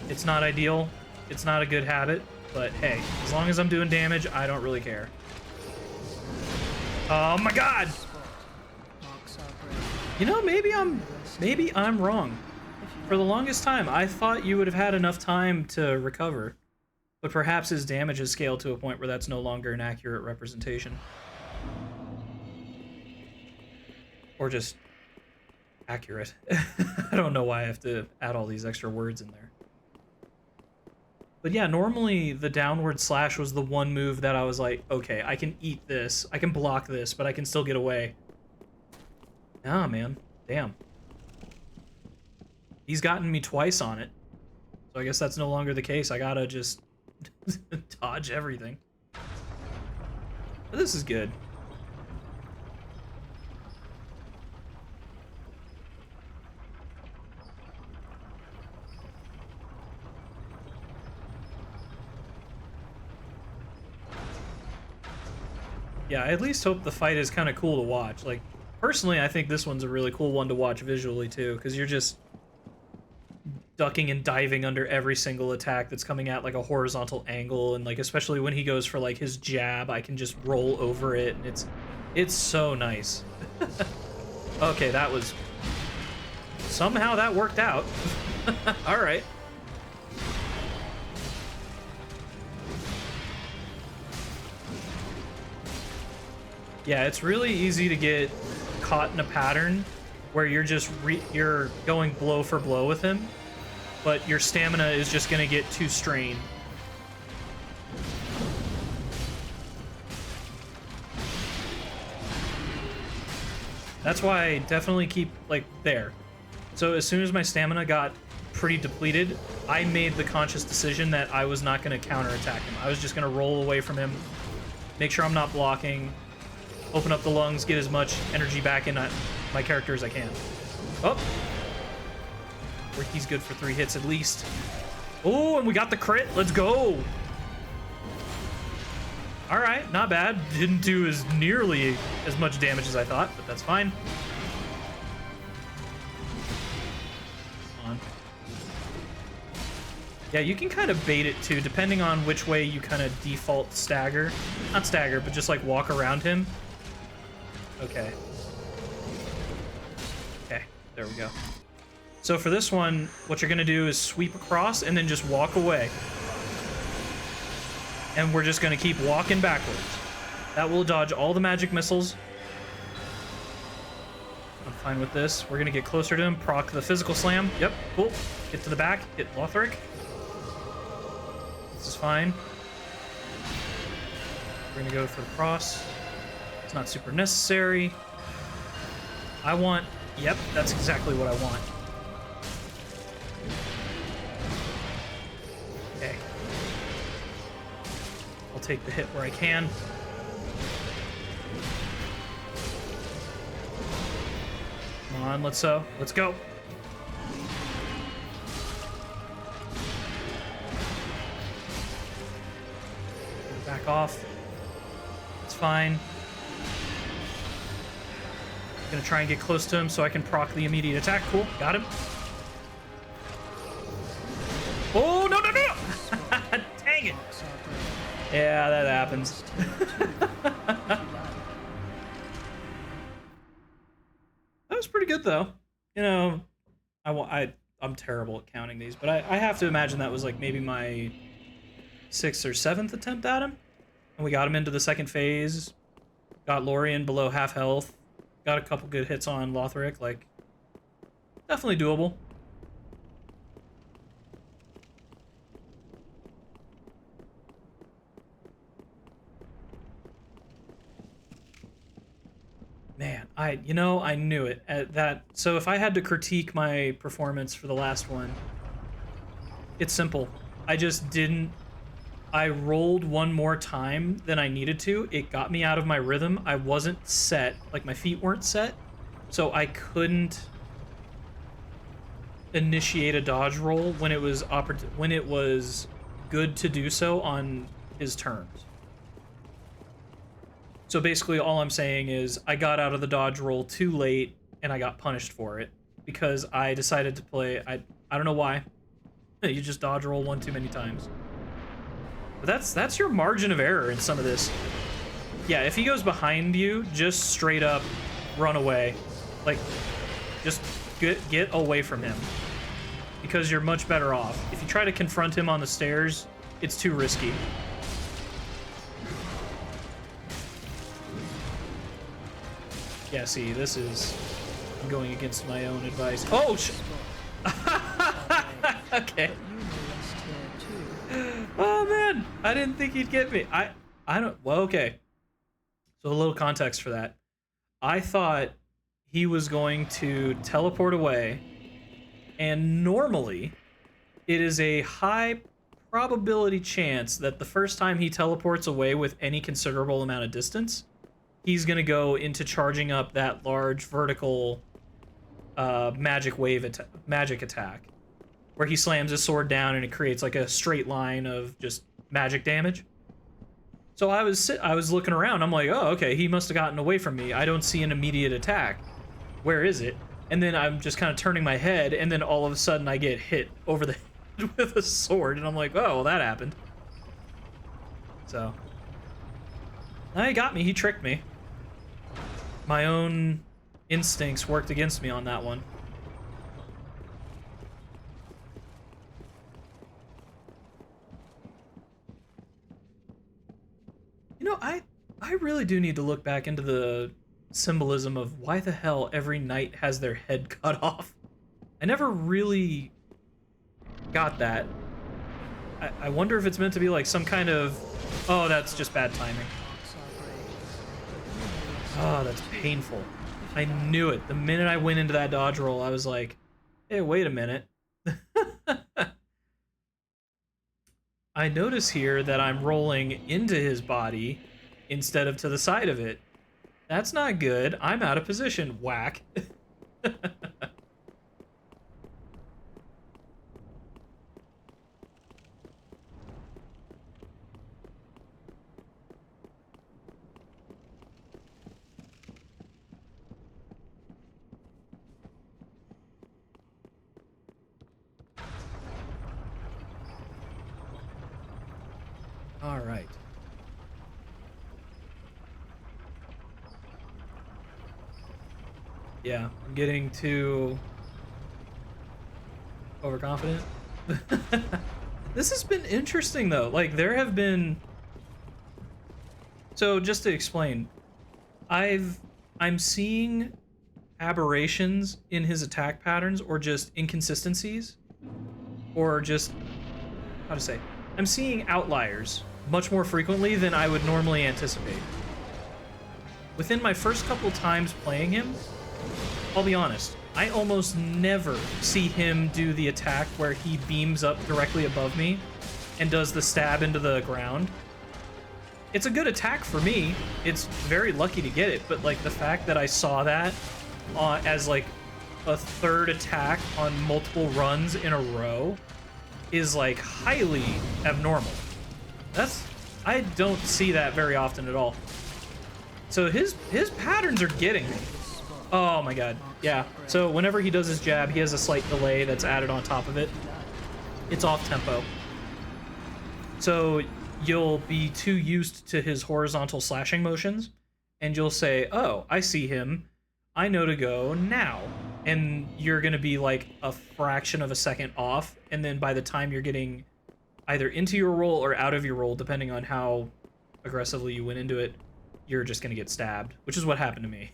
It's not ideal. It's not a good habit, but hey, as long as I'm doing damage, I don't really care. Oh my god! You know, maybe I'm wrong. For the longest time, I thought you would have had enough time to recover, but perhaps his damage has scaled to a point where that's no longer an accurate representation. Or just accurate. I don't know why I have to add all these extra words in there. But yeah, normally the downward slash was the one move that I was like, okay, I can eat this, I can block this, but I can still get away. Nah, man. Damn. He's gotten me twice on it. So I guess that's no longer the case. I gotta just dodge everything. But this is good. Yeah, I at least hope the fight is kind of cool to watch. Like, personally, I think this one's a really cool one to watch visually, too, because you're just ducking and diving under every single attack that's coming at, like, a horizontal angle, and, like, especially when he goes for, like, his jab, I can just roll over it, and it's so nice. Okay, that was... Somehow that worked out. Alright. Yeah, it's really easy to get caught in a pattern where you're just you're going blow for blow with him, but your stamina is just gonna get too strained. That's why I definitely keep like there. So as soon as my stamina got pretty depleted, I made the conscious decision that I was not gonna counterattack him. I was just gonna roll away from him, make sure I'm not blocking, open up the lungs, get as much energy back in my character as I can. Oh! Ricky's good for 3 hits at least. Oh, and we got the crit. Let's go! Alright, not bad. Didn't do as nearly as much damage as I thought, but that's fine. Come on. Yeah, you can kind of bait it too, depending on which way you kind of default stagger. Not stagger, but just like walk around him. Okay. Okay, there we go. So for this one, what you're gonna do is sweep across and then just walk away. And we're just gonna keep walking backwards. That will dodge all the magic missiles. I'm fine with this. We're gonna get closer to him, proc the physical slam. Yep, cool. Get to the back, hit Lothric. This is fine. We're gonna go for the cross. It's not super necessary. I want... Yep, that's exactly what I want. Okay. I'll take the hit where I can. Come on, let's go. Back off. It's fine. Gonna try and get close to him so I can proc the immediate attack. Cool, got him. Oh, no! Dang it! Yeah, that happens. That was pretty good, though. You know, I'm terrible at counting these, but I have to imagine that was like maybe my 6th or 7th attempt at him. And we got him into the second phase. Got Lorien below half health. Got a couple good hits on Lothric, like, definitely doable. Man, I knew it. So if I had to critique my performance for the last one, it's simple. I just didn't I rolled one more time than I needed to. It got me out of my rhythm. I wasn't set, like my feet weren't set, so I couldn't initiate a dodge roll when it was good to do so on his turns. So basically all I'm saying is I got out of the dodge roll too late and I got punished for it because I decided to play, I don't know why. You just dodge roll one too many times. But that's your margin of error in some of this. Yeah, if he goes behind you, just straight up run away. Like, just get away from him. Because you're much better off. If you try to confront him on the stairs, it's too risky. Yeah, see, this is... I'm going against my own advice. Oh, okay. Oh, man. I didn't think he'd get me. I don't... Well, okay. So a little context for that. I thought he was going to teleport away, and normally it is a high probability chance that the first time he teleports away with any considerable amount of distance, he's going to go into charging up that large vertical magic attack, where he slams his sword down and it creates like a straight line of just magic damage. So I was looking around. I'm like, oh, okay, he must have gotten away from me. I don't see an immediate attack. Where is it? And then I'm just kind of turning my head, and then all of a sudden I get hit over the head with a sword, and I'm like, oh, well, that happened. So, now he got me. He tricked me. My own instincts worked against me on that one. You know, I really do need to look back into the symbolism of why the hell every knight has their head cut off. I never really got that. I wonder if it's meant to be like some kind of... Oh, that's just bad timing. Oh, that's painful. I knew it. The minute I went into that dodge roll, I was like, hey, wait a minute. I notice here that I'm rolling into his body instead of to the side of it. That's not good. I'm out of position. Whack. All right. Yeah, I'm getting too overconfident. This has been interesting though. Like there have been... So just to explain, I'm seeing aberrations in his attack patterns, or just inconsistencies, or just, how to say, I'm seeing outliers much more frequently than I would normally anticipate. Within my first couple times playing him, I'll be honest, I almost never see him do the attack where he beams up directly above me and does the stab into the ground. It's a good attack for me. It's very lucky to get it, but like the fact that I saw that as like a third attack on multiple runs in a row is like highly abnormal. I don't see that very often at all. So his patterns are getting me. Oh my god. Yeah. So whenever he does his jab, he has a slight delay that's added on top of it. It's off tempo. So you'll be too used to his horizontal slashing motions, and you'll say, oh, I see him. I know to go now. And you're going to be like a fraction of a second off, and then by the time you're getting either into your roll or out of your roll, depending on how aggressively you went into it, you're just going to get stabbed, which is what happened to me.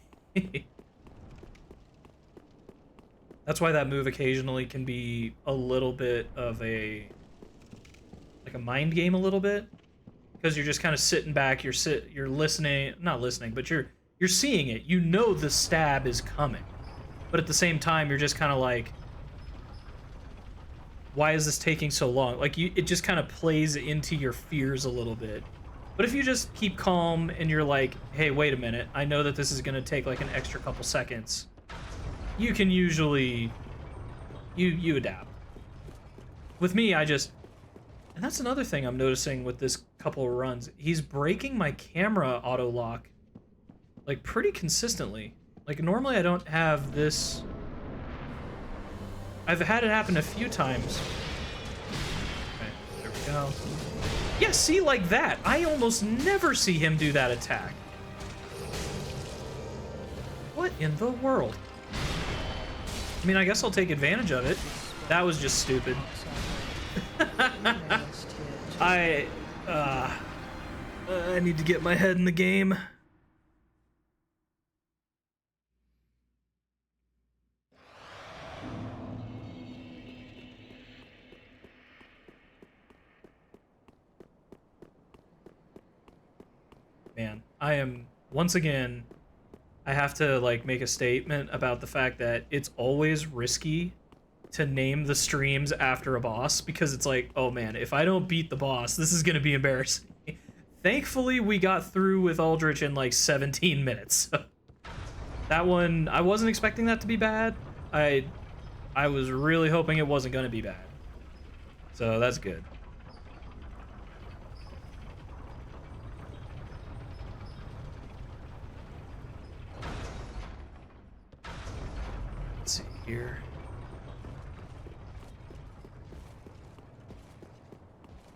That's why that move occasionally can be a little bit of a mind game a little bit, because you're just kind of sitting back, you're listening, not listening, but you're seeing it. You know the stab is coming. But at the same time, you're just kind of like why is this taking so long? Like, it just kind of plays into your fears a little bit. But if you just keep calm and you're like, hey, wait a minute, I know that this is going to take like an extra couple seconds, you can usually, you adapt. With me, and that's another thing I'm noticing with this couple of runs. He's breaking my camera auto lock like pretty consistently. Like normally I don't have this. I've had it happen a few times. Okay, there we go. Yeah, see, like that. I almost never see him do that attack. What in the world? I mean, I guess I'll take advantage of it. That was just stupid. I need to get my head in the game. Man, I am, once again, I have to like make a statement about the fact that it's always risky to name the streams after a boss, because it's like, oh man, if I don't beat the boss, this is gonna be embarrassing. Thankfully, we got through with Aldrich in like 17 minutes. That one, I wasn't expecting that to be bad. I was really hoping it wasn't gonna be bad. So that's good. Let's see here.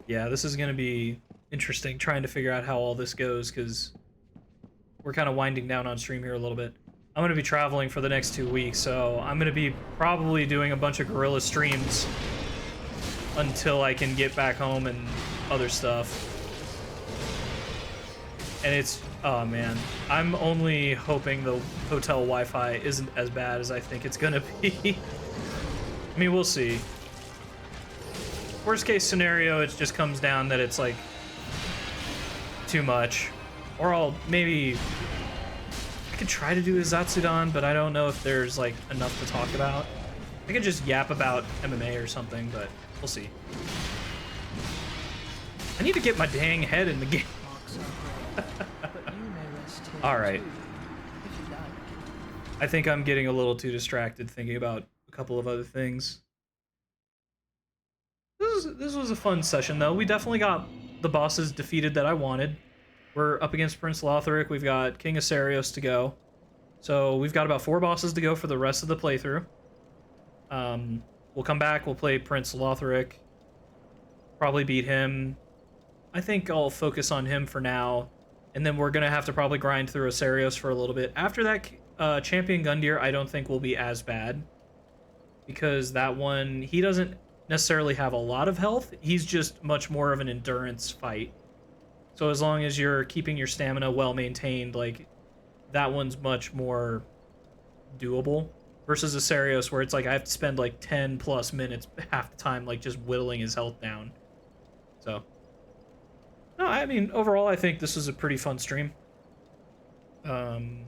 Yeah, this is going to be interesting trying to figure out how all this goes, because we're kind of winding down on stream here a little bit. I'm going to be traveling for the next 2 weeks, so I'm going to be probably doing a bunch of guerrilla streams until I can get back home and other stuff. And it's, oh man, I'm only hoping the hotel Wi-Fi isn't as bad as I think it's going to be. I mean, we'll see. Worst case scenario, it just comes down that it's like too much. Or I could try to do a Zatsudan, but I don't know if there's like enough to talk about. I could just yap about MMA or something, but we'll see. I need to get my dang head in the game. Alright. I think I'm getting a little too distracted thinking about a couple of other things. This was a fun session, though. We definitely got the bosses defeated that I wanted. We're up against Prince Lothric. We've got King Asarios to go. So we've got about 4 bosses to go for the rest of the playthrough. We'll come back. We'll play Prince Lothric. Probably beat him. I think I'll focus on him for now. And then we're going to have to probably grind through Asarios for a little bit. After that, Champion Gundyr, I don't think will be as bad. Because that one, he doesn't necessarily have a lot of health. He's just much more of an endurance fight. So as long as you're keeping your stamina well maintained, like, that one's much more doable. Versus Asarios, where it's like I have to spend like 10 plus minutes half the time, like, just whittling his health down. So, no, I mean, overall, I think this is a pretty fun stream. Alright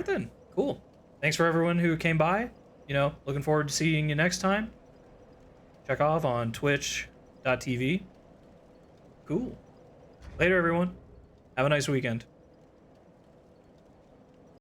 then, cool. Thanks for everyone who came by. You know, looking forward to seeing you next time. Chezkov on twitch.tv. Cool. Later, everyone. Have a nice weekend.